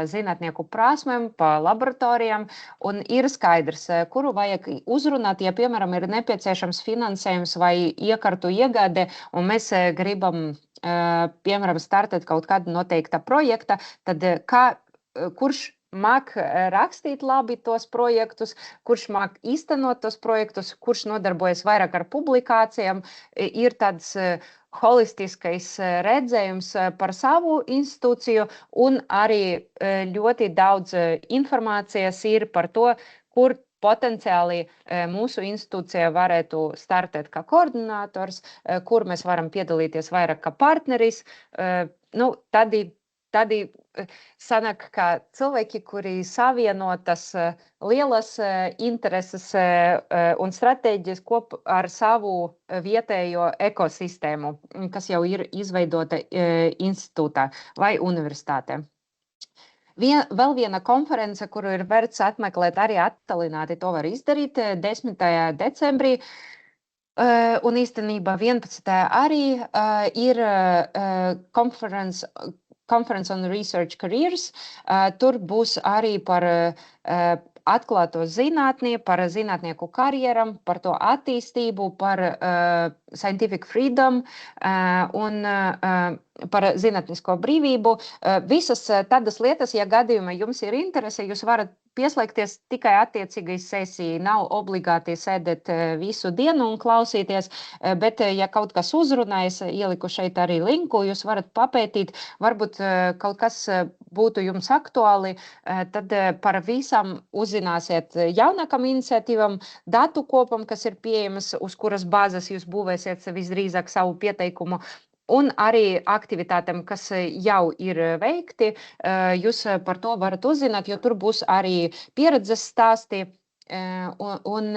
zinātnieku prasmēm, pa laboratorijām, un ir skaidrs, kuru vajag uzrunāt, ja, piemēram, ir nepieciešams finansējums vai iekārtu iegāde, un mēs gribam piemēram, startēt kaut kādu noteikta projekta, tad kurš māk rakstīt labi tos projektus, kurš māk īstenot tos projektus, kurš nodarbojas vairāk ar publikācijām, ir tāds holistiskais redzējums par savu institūciju, un arī ļoti daudz informācijas ir par to, kur potenciāli mūsu institūcija varētu startēt kā koordinators, kur mēs varam piedalīties vairāk kā partneris. Tādi sanāk, ka cilvēki, kuri savieno tas lielas intereses un stratēģijas kopā ar savu vietējo ekosistēmu, kas jau ir izveidota institūtā vai universitātē. Vēl viena konference, kuru ir vērts atmeklēt arī attālināti, to var izdarīt 10. decembrī. Un īstenībā 11. arī ir Conference on Research Careers. Tur būs arī par atklāto zinātni, par zinātnieku karjeram, par to attīstību, par scientific freedom un par zinātnisko brīvību. Visas tādas lietas, ja gadījumā jums ir interese, jūs varat pieslēgties tikai attiecīgai sesijai. Nav obligāti sēdēt visu dienu un klausīties, bet ja kaut kas uzrunājas, ieliku šeit arī linku, jūs varat papētīt, varbūt kaut kas būtu jums aktuāli, tad par visam uzzināsiet jaunākam iniciatīvam, datu kopam, kas ir pieejamas, uz kuras bāzes jūs būvēsiet visdrīzāk savu pieteikumu, un arī aktivitātēm, kas jau ir veikti, jūs par to varat uzzināt, jo tur būs arī pieredzes stāsti un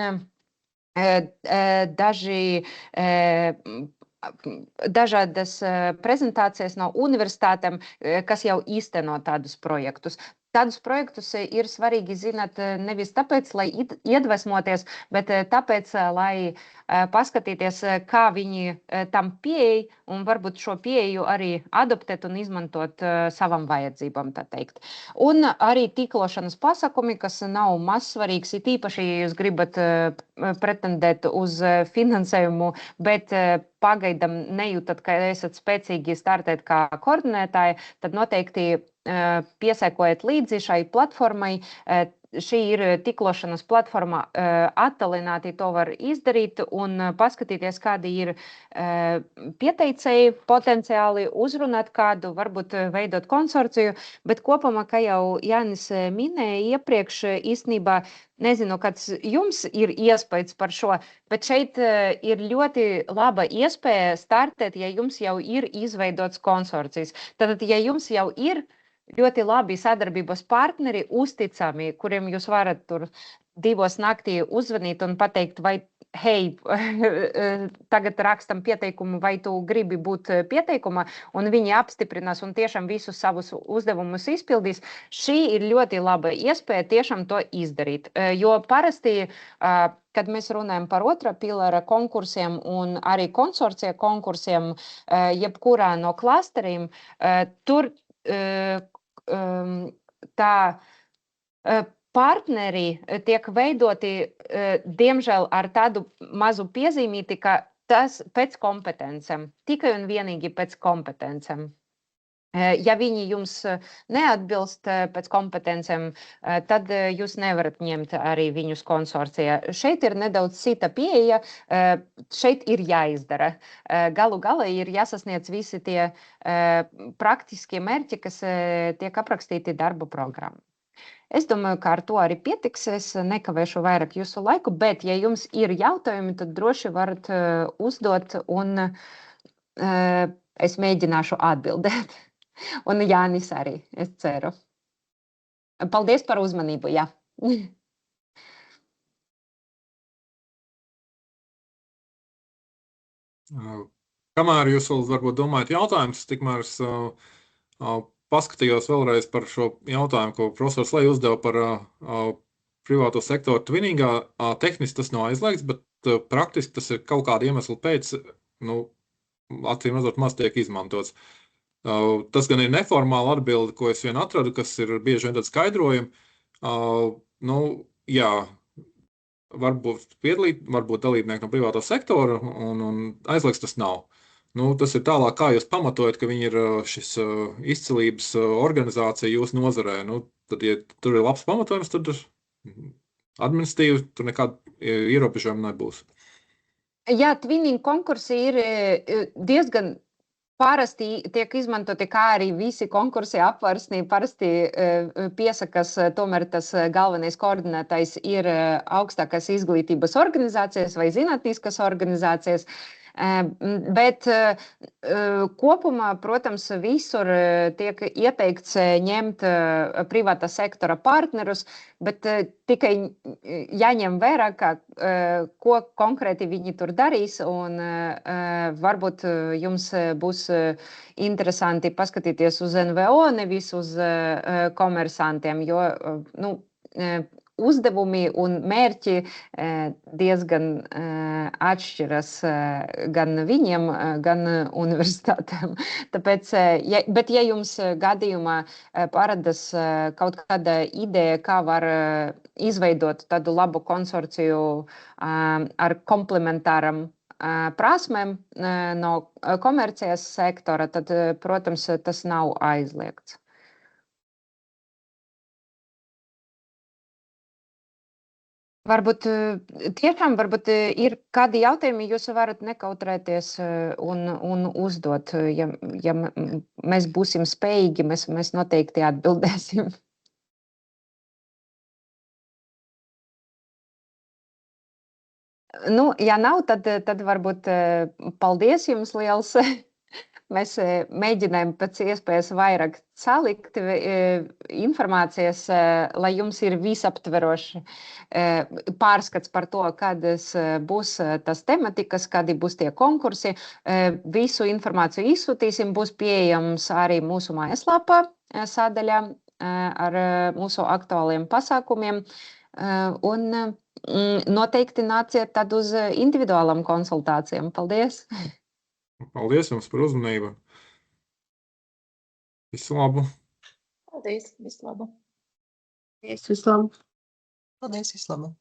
dažādas prezentācijas no universitātēm, kas jau īsteno tādus projektus. Tādus projektus ir svarīgi zināt nevis tāpēc, lai iedvesmoties, bet tāpēc, lai paskatīties, kā viņi tam pieeja un varbūt šo pieeju arī adoptēt un izmantot savam vajadzībām, tā teikt. Un arī tīklošanas pasākumi, kas nav mazsvarīgs, ir īpaši, ja jūs gribat pretendēt uz finansējumu, bet pagaidam nejūtat, ka esat spēcīgi startēt kā koordinētāji, tad noteikti piesekojiet līdzi šai platformai. Šī ir tīklošanas platforma, attālināti to var izdarīt un paskatīties, kādi ir pieteicēji potenciāli, uzrunāt kādu, varbūt veidot konsorciju, bet kopumā, kā jau Jānis minēja iepriekš, īstenībā nezinu, kāds jums ir iespējas par šo, bet šeit ir ļoti laba iespēja startēt, ja jums jau ir izveidots konsorcijas. Tātad, ja jums jau ir ļoti labi sadarbības partneri, uzticami, kuriem jūs varat tur 2 naktī uzvanīt un pateikt, vai, hei, tagad rakstam pieteikumu, vai tu gribi būt pieteikuma, un viņi apstiprinās un tiešām visus savus uzdevumus izpildīs. Šī ir ļoti laba iespēja tiešām to izdarīt, jo parasti, kad mēs runājam par otrā pilāra konkursiem un arī konsorcija konkursiem, jebkurā no klasteriem, tur tā partneri tiek veidoti, diemžēl, ar tādu mazu piezīmīti, ka tas pēc kompetencēm, tikai un vienīgi pēc kompetencēm. Ja viņi jums neatbilst pēc kompetencēm, tad jūs nevarat ņemt arī viņus konsorcijā. Šeit ir nedaudz cita pieeja, šeit ir jāizdara. Galu galā ir jāsasniedz visi tie praktiskie mērķi, kas tiek aprakstīti darba programmā. Es domāju, ka ar to arī pietiks. Es nekavēšu vairāk jūsu laiku, bet ja jums ir jautājumi, tad droši varat uzdot un es mēģināšu atbildēt. Un Jānis arī, es ceru. Paldies par uzmanību, jā. Kamēr jūs vēl varbūt domājat jautājumus, tikmēr es paskatījos vēlreiz par šo jautājumu, ko profesors Lej uzdeva par privāto sektoru twiningā. Tehniski tas nav aizliegts, bet praktiski tas ir kaut kāda iemesla pēc, acīm redzot, maz tiek izmantots. Tas gan ir neformāla atbilde, ko es vien atradu, kas ir bieži vien tādi skaidrojumi. Jā, varbūt dalībnieki no privātā sektora un aizliegts tas nav. Tas ir tālāk, kā jūs pamatojat, ka viņi ir šis izcilības organizācija jūsu nozarē. Tad, ja tur ir labs pamatojums, tad administratīvi tur nekāda ierobežojuma nebūs. Jā, twinning konkursi ir diezgan parasti tiek izmantoti, kā arī visi konkursi apvārsnī. Parasti piesakas, tomēr tas galvenais koordinētājs ir augstākās izglītības organizācijas vai zinātniskas organizācijas. Bet kopumā, protams, visur tiek ieteikts ņemt privātā sektora partnerus, bet tikai jāņem vērā, ko konkrēti viņi tur darīs, un varbūt jums būs interesanti paskatīties uz NVO, nevis uz komersantiem, jo uzdevumi un mērķi diezgan atšķiras gan viņiem, gan universitātēm. Tāpēc, bet ja jums gadījumā paradas kaut kāda ideja, kā var izveidot tādu labu konsorciju ar komplementāram prasmēm no komercijas sektora, tad, protams, tas nav aizliegts. Varbūt ir kādi jautājumi, jūs varat nekautrēties un uzdot. Ja mēs būsim spējīgi, mēs noteikti atbildēsim. Ja nav, tad varbūt paldies jums liels. Mēs mēģinājām pēc iespējas vairāk salikt informācijas, lai jums ir visaptveroši pārskats par to, kādas būs tas tematikas, kādi būs tie konkursi. Visu informāciju izsūtīsim, būs pieejams arī mūsu mājaslapā sadaļā ar mūsu aktuāliem pasākumiem. Un noteikti nāciet tad uz individuālām konsultācijām. Paldies! Paldies jums par uzmanību. Visu labu! Paldies, visu labu! Visu labu! Paldies, vislabāk!